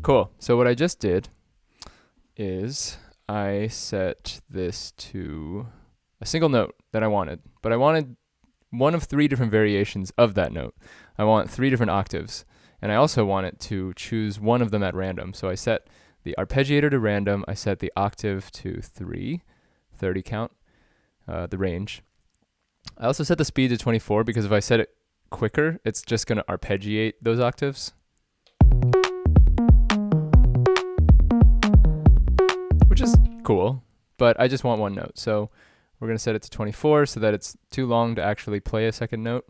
Cool. So what I just did is I set this to a single note that I wanted, but I wanted one of 3 different variations of that note. I want 3 different octaves, and I also want it to choose one of them at random. So I set the arpeggiator to random, I set the octave to 3, 30 count, the range. I also set the speed to 24 because if I set it quicker, it's just going to arpeggiate those octaves. Which is cool, but I just want one note. So we're going to set it to 24 so that it's too long to actually play a second note.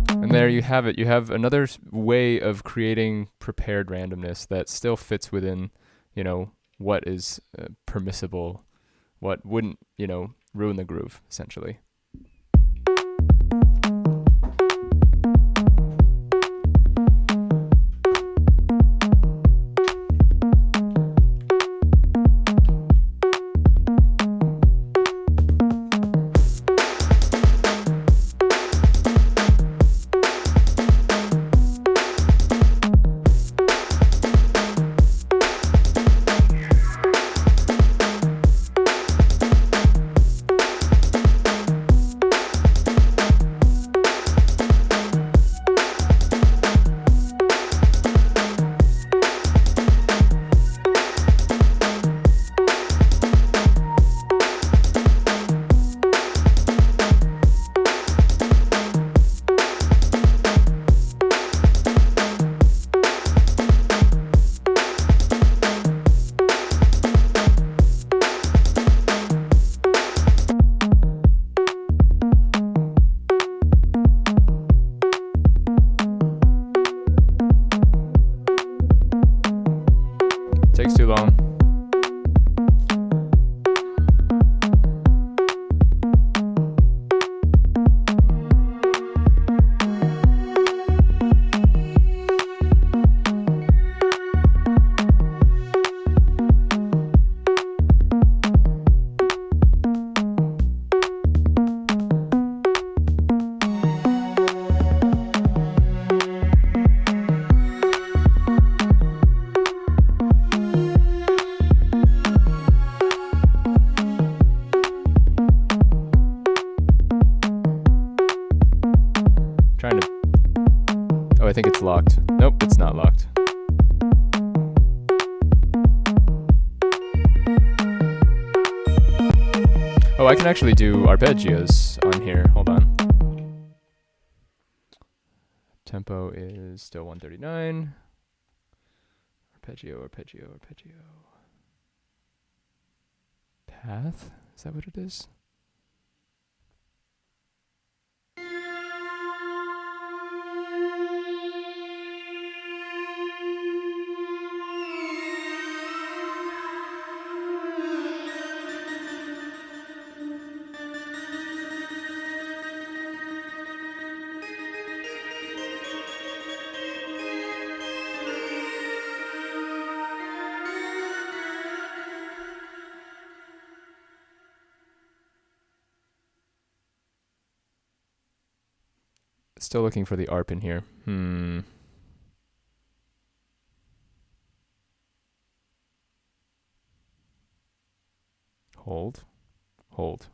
And there you have it. You have another way of creating prepared randomness that still fits within, you know, what is permissible, what wouldn't, you know, ruin the groove, essentially. Takes too long. Oh, I think it's locked. Nope, it's not locked. Oh, I can actually do arpeggios on here. Hold on. Tempo is still 139. arpeggio, arpeggio, arpeggio. Path? Is that what it is? Still looking for the ARP in here. Hold. Hold.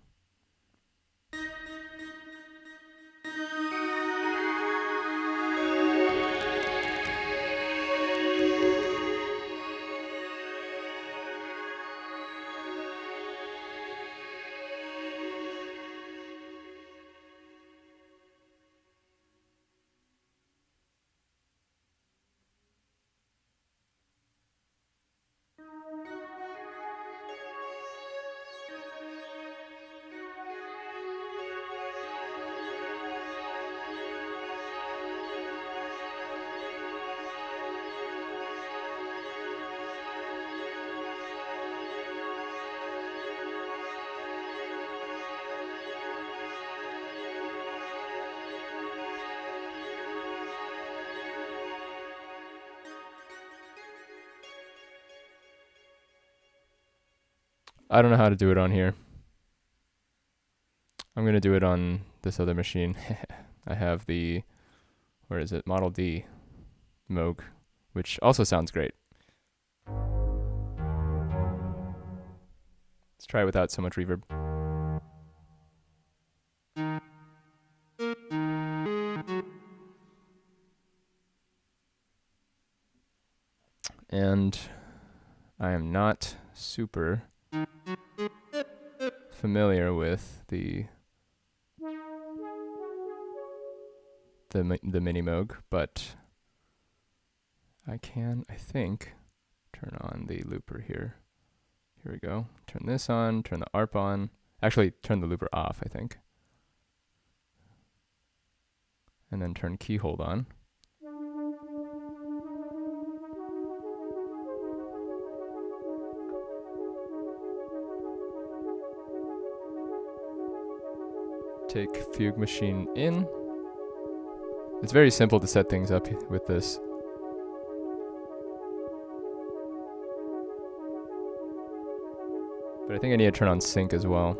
I don't know how to do it on here. I'm going to do it on this other machine. I have the, where is it? Model D Moog, which also sounds great. Let's try it without so much reverb. And I am not super familiar with the mini Moog, but I can, I think, turn on the looper here. Here we go. Turn this on, turn the ARP on. Actually, turn the looper off, I think. And then turn keyhold on. Take Fugue machine in. It's very simple to set things up with this. But I think I need to turn on sync as well.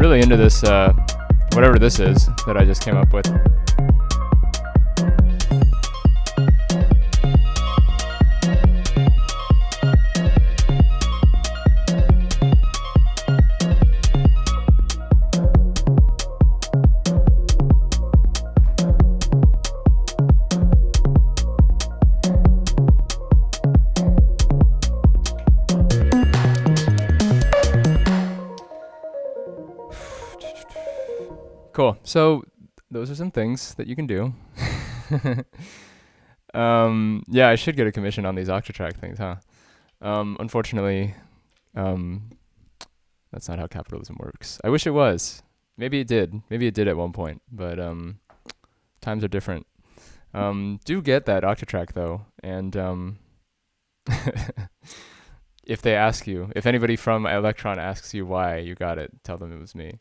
really into this, whatever this is that I just came up with. Cool. So those are some things that you can do. Yeah, I should get a commission on these Octatrack things, huh? Unfortunately, that's not how capitalism works. I wish it was. Maybe it did. Maybe it did at one point, but times are different. Do get that Octatrack though, and if they ask you, if anybody from Electron asks you why you got it, tell them it was me.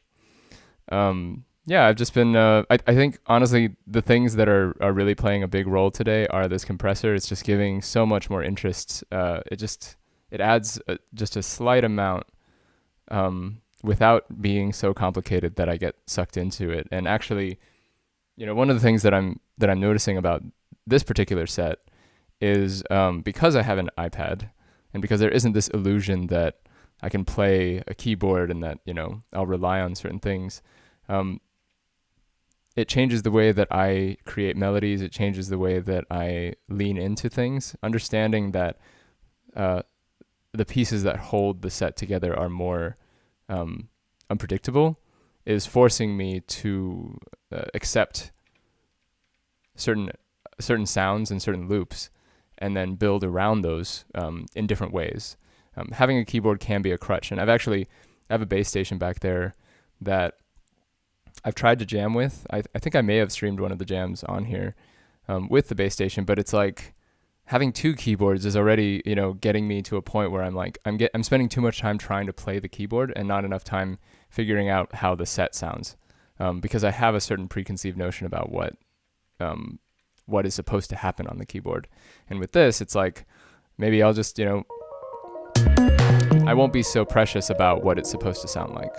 Yeah, I've just been, I think, honestly, the things that are really playing a big role today are this compressor. It's just giving so much more interest. It adds just a slight amount without being so complicated that I get sucked into it. And actually, you know, one of the things that I'm noticing about this particular set is because I have an iPad and because there isn't this illusion that I can play a keyboard and that, you know, I'll rely on certain things. It changes the way that I create melodies. It changes the way that I lean into things. Understanding that the pieces that hold the set together are more unpredictable is forcing me to accept certain sounds and certain loops and then build around those in different ways. Having a keyboard can be a crutch. And I have a bass station back there that I've tried to jam with. I think I may have streamed one of the jams on here with the bass station, but it's like having two keyboards is already, you know, getting me to a point where I'm like, I'm spending too much time trying to play the keyboard and not enough time figuring out how the set sounds, because I have a certain preconceived notion about what is supposed to happen on the keyboard. And with this, it's like, maybe I'll just, you know, I won't be so precious about what it's supposed to sound like.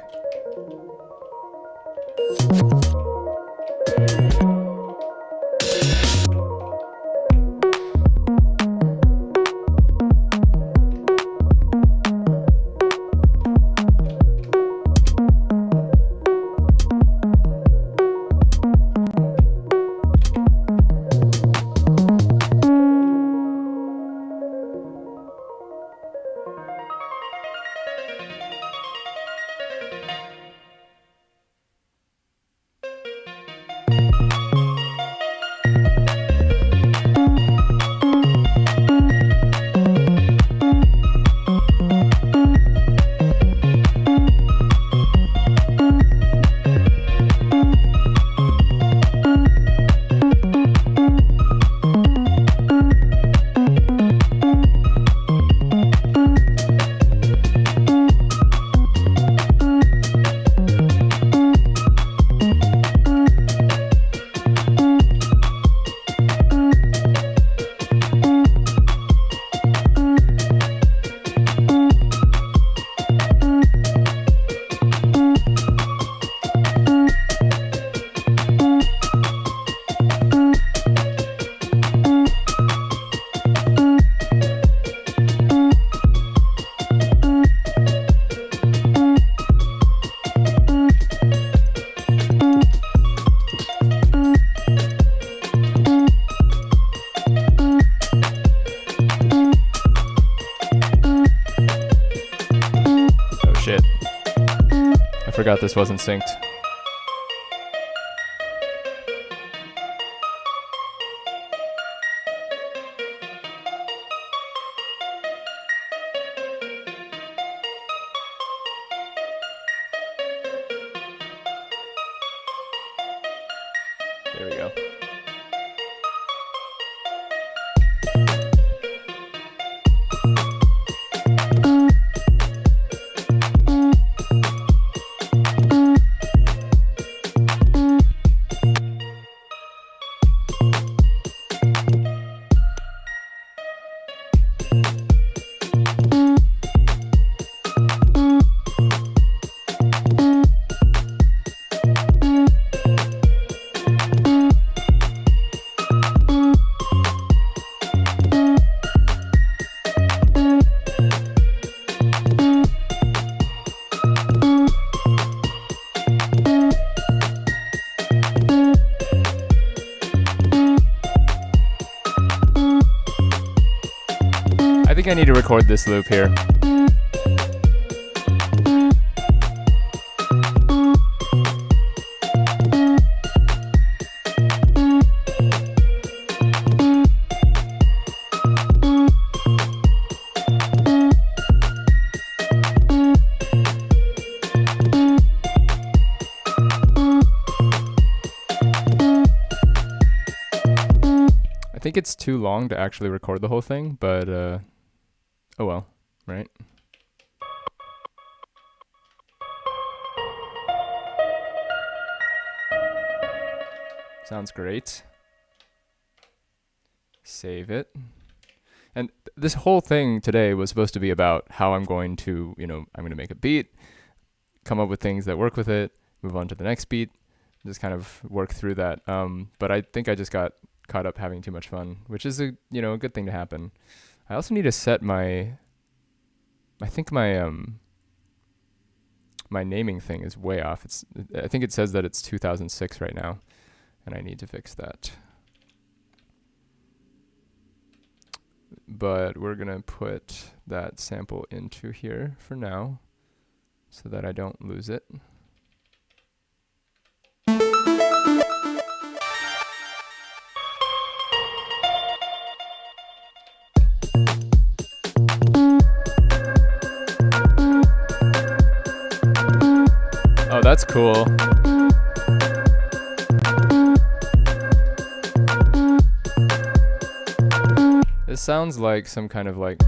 Forgot this wasn't synced. There we go. I think I need to record this loop here. I think it's too long to actually record the whole thing, but oh well, right? Sounds great. Save it. And this whole thing today was supposed to be about how I'm going to, I'm going to make a beat, come up with things that work with it, move on to the next beat, just kind of work through that. But I think I just got caught up having too much fun, which is a good thing to happen. I also need to set my naming thing is way off. I think it says that it's 2006 right now, and I need to fix that. But we're gonna put that sample into here for now so that I don't lose it. Oh, that's cool. This sounds like some kind of like...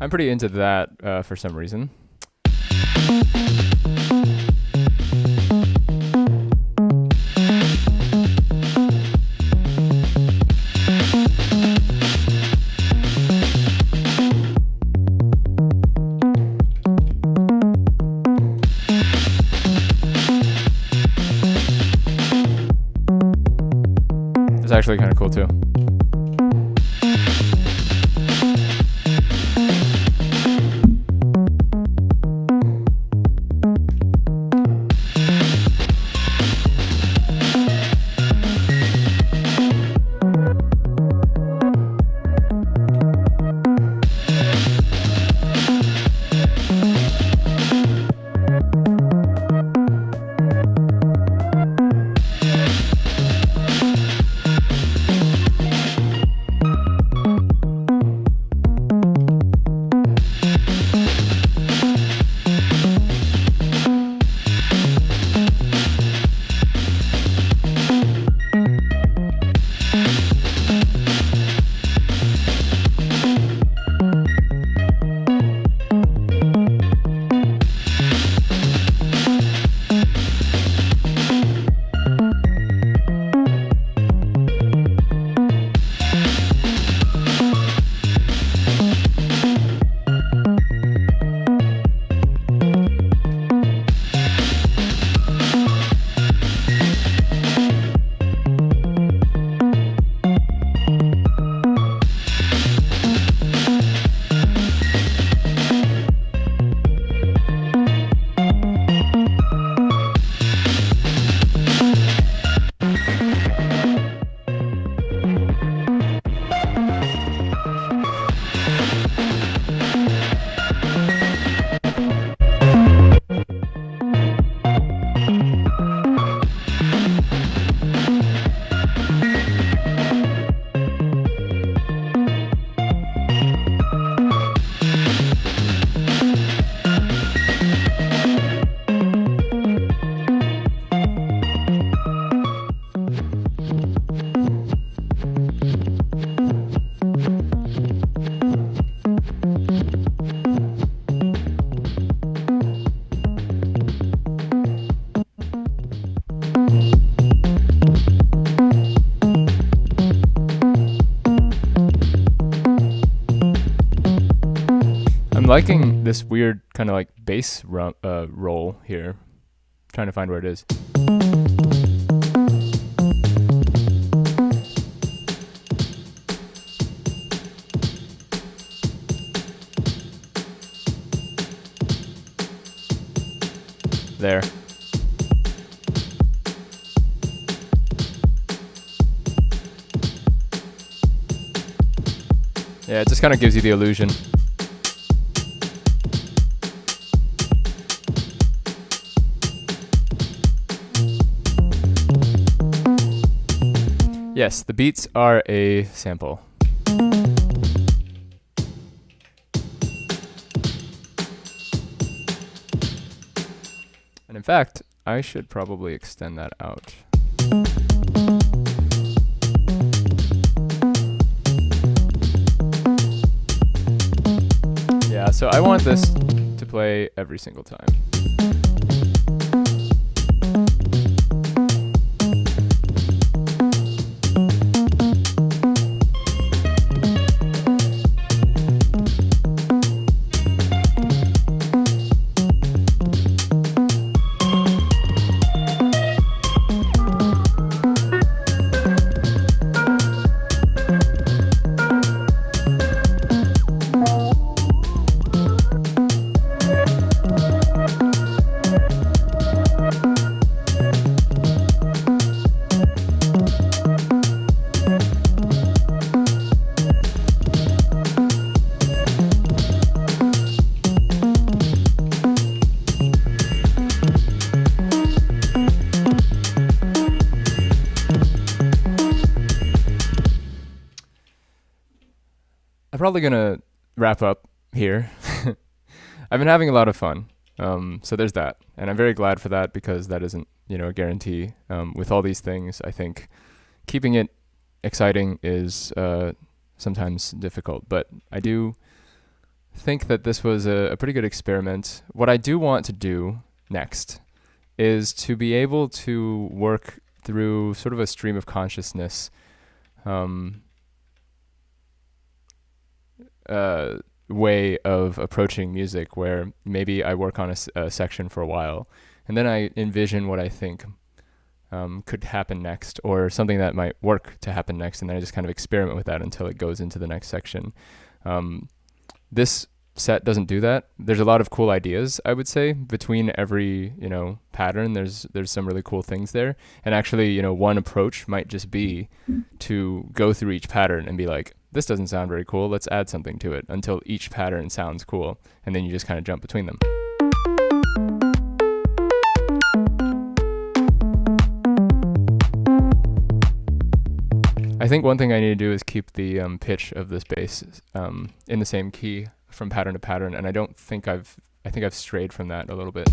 I'm pretty into that for some reason. It's actually kind of cool too. liking this weird kind of like bass roll here. Trying to find where it is. There. Yeah, it just kind of gives you the illusion. Yes, the beats are a sample. And in fact, I should probably extend that out. Yeah, so I want this to play every single time. I'm probably gonna wrap up here. I've been having a lot of fun, so there's that, and I'm very glad for that because that isn't, a guarantee. With all these things, I think keeping it exciting is sometimes difficult, but I do think that this was a pretty good experiment. What I do want to do next is to be able to work through sort of a stream of consciousness way of approaching music, where maybe I work on a section for a while and then I envision what I think could happen next, or something that might work to happen next, and then I just kind of experiment with that until it goes into the next section. This set doesn't do that. There's a lot of cool ideas, I would say, between every pattern. There's some really cool things there, and actually one approach might just be to go through each pattern and be like, this doesn't sound very cool, let's add something to it, until each pattern sounds cool, and then you just kind of jump between them. I think one thing I need to do is keep the pitch of this bass in the same key from pattern to pattern, and I think I've strayed from that a little bit.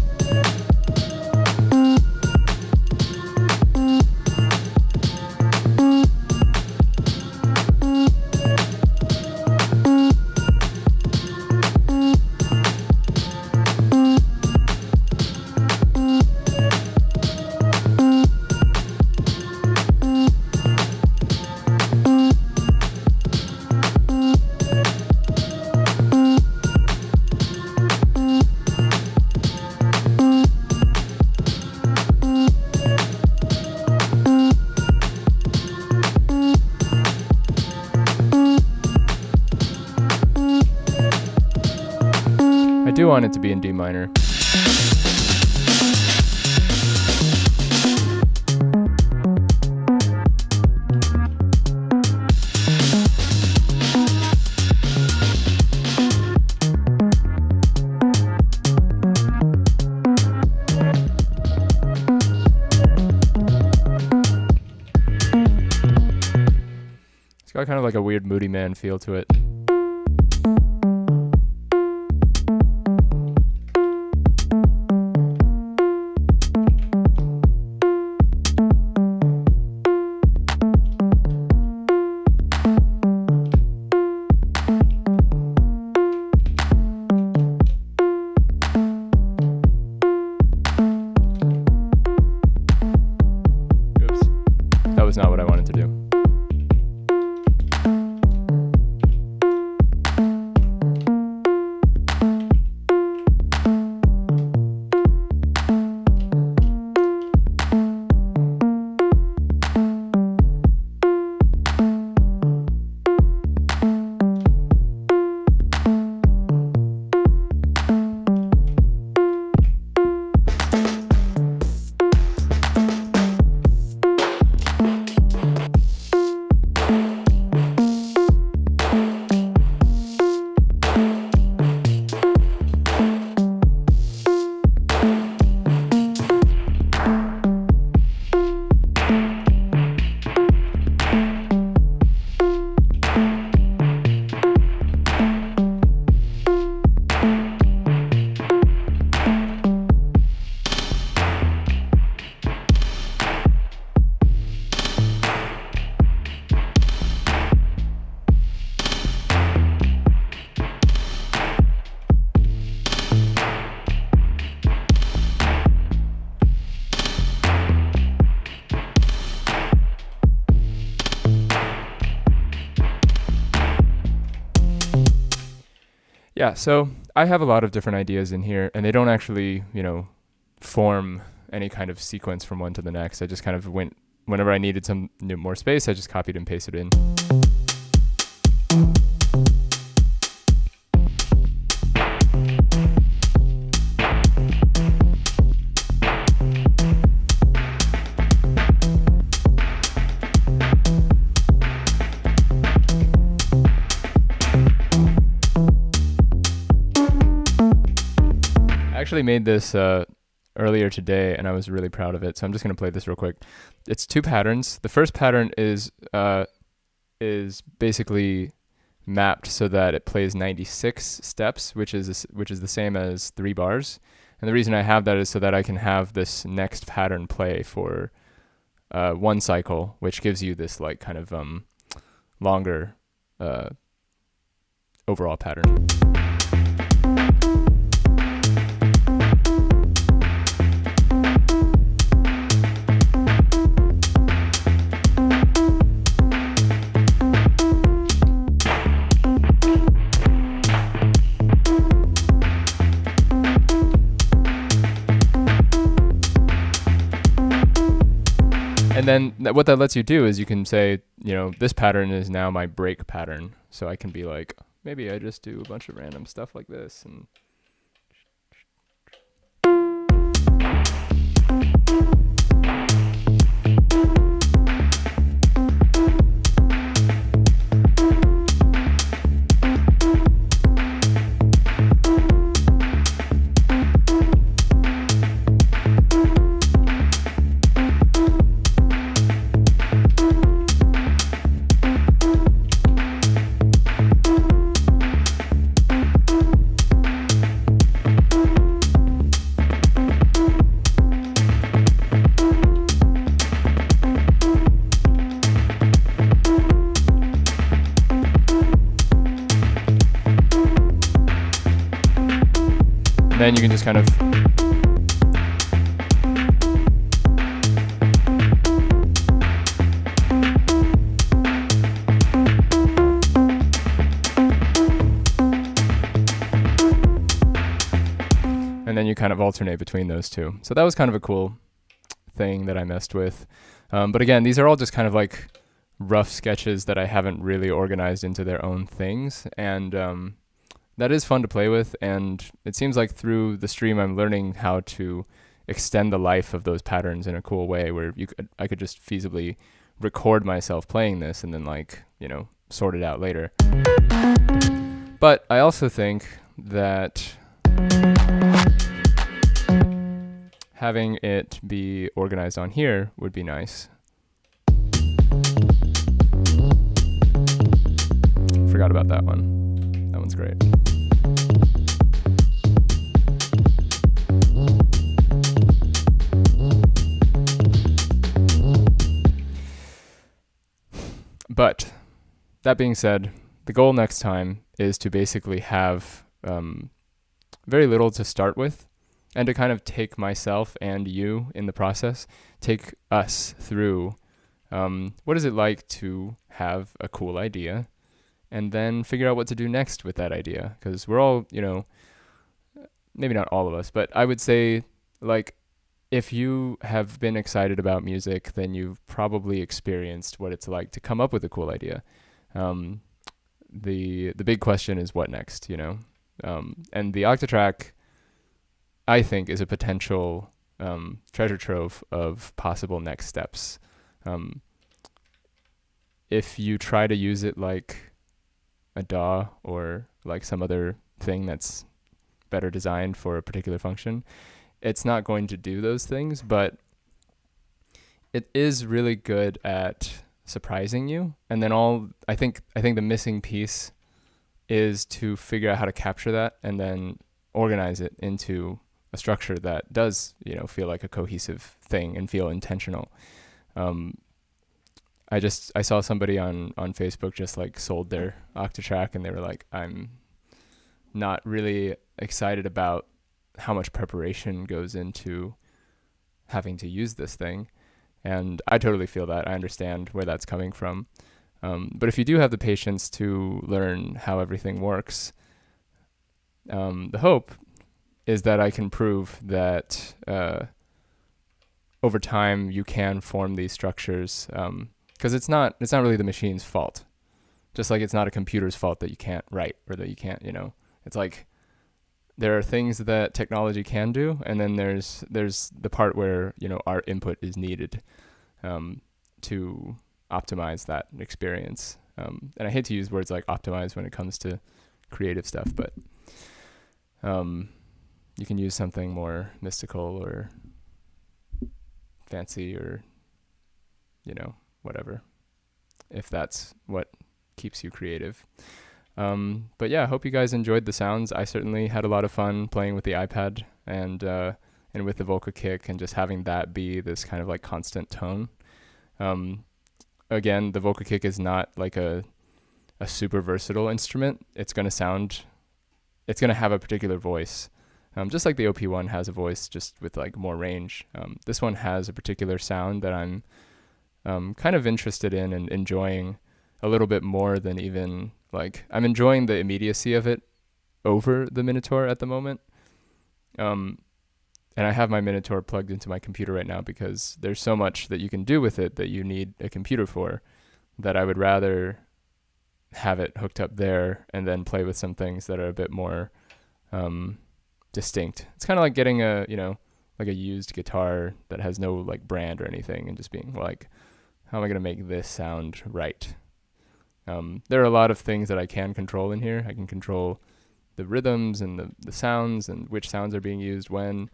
I do want it to be in D minor. It's got kind of like a weird Moody Man feel to it. Was not what I wanted to do. yeah, so I have a lot of different ideas in here, and they don't actually, form any kind of sequence from one to the next. I just kind of went, whenever I needed some more space, I just copied and pasted in. I actually made this earlier today, and I was really proud of it. So I'm just going to play this real quick. It's 2 patterns. The first pattern is basically mapped so that it plays 96 steps, which is the same as 3 bars. And the reason I have that is so that I can have this next pattern play for 1 cycle, which gives you this like kind of longer overall pattern. And then what that lets you do is you can say, this pattern is now my break pattern. So I can be like, maybe I just do a bunch of random stuff like this. And then you can just kind of alternate between those two. So that was kind of a cool thing that I messed with. But again, these are all just kind of like rough sketches that I haven't really organized into their own things. And that is fun to play with, and it seems like through the stream I'm learning how to extend the life of those patterns in a cool way where I could just feasibly record myself playing this and then sort it out later. But I also think that having it be organized on here would be nice. Forgot about that one. That one's great. But that being said, the goal next time is to basically have very little to start with, and to kind of take myself and you in the process, take us through what is it like to have a cool idea, and then figure out what to do next with that idea. Because we're all, maybe not all of us, but I would say, like, if you have been excited about music, then you've probably experienced what it's like to come up with a cool idea. The big question is what next, and the Octatrack, I think, is a potential treasure trove of possible next steps. If you try to use it like a DAW or like some other thing that's better designed for a particular function, it's not going to do those things, but it is really good at surprising you. And then I think the missing piece is to figure out how to capture that and then organize it into a structure that does, feel like a cohesive thing and feel intentional. I saw somebody on Facebook just like sold their Octatrack, and they were like, I'm not really excited about how much preparation goes into having to use this thing. And I totally feel that. I understand where that's coming from. But if you do have the patience to learn how everything works, the hope is that I can prove that over time you can form these structures, because it's not really the machine's fault. Just like it's not a computer's fault that you can't write or that you can't, it's like there are things that technology can do, and then there's the part where, our input is needed to optimize that experience. And I hate to use words like optimize when it comes to creative stuff, but you can use something more mystical or fancy or, whatever, if that's what keeps you creative. But yeah, I hope you guys enjoyed the sounds. I certainly had a lot of fun playing with the iPad and with the vocal kick, and just having that be this kind of like constant tone. Again, the vocal kick is not like a super versatile instrument. It's going to have a particular voice. Just like the OP1 has a voice, just with like more range. This one has a particular sound that I'm kind of interested in and enjoying a little bit more than even, like, I'm enjoying the immediacy of it over the Minotaur at the moment. And I have my Minotaur plugged into my computer right now because there's so much that you can do with it that you need a computer for, that I would rather have it hooked up there and then play with some things that are a bit more distinct. It's kind of like getting a used guitar that has no like brand or anything, and just being like, how am I going to make this sound right? There are a lot of things that I can control in here. I can control the rhythms and the sounds and which sounds are being used when.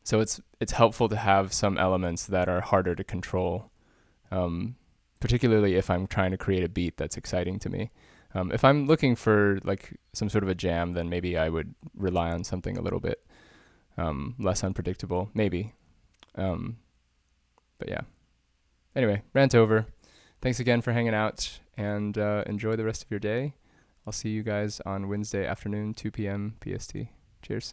So it's helpful to have some elements that are harder to control, particularly if I'm trying to create a beat that's exciting to me. If I'm looking for like some sort of a jam, then maybe I would rely on something a little bit less unpredictable, maybe. But yeah. Anyway, rant over. Thanks again for hanging out, and enjoy the rest of your day. I'll see you guys on Wednesday afternoon, 2 p.m. PST. Cheers.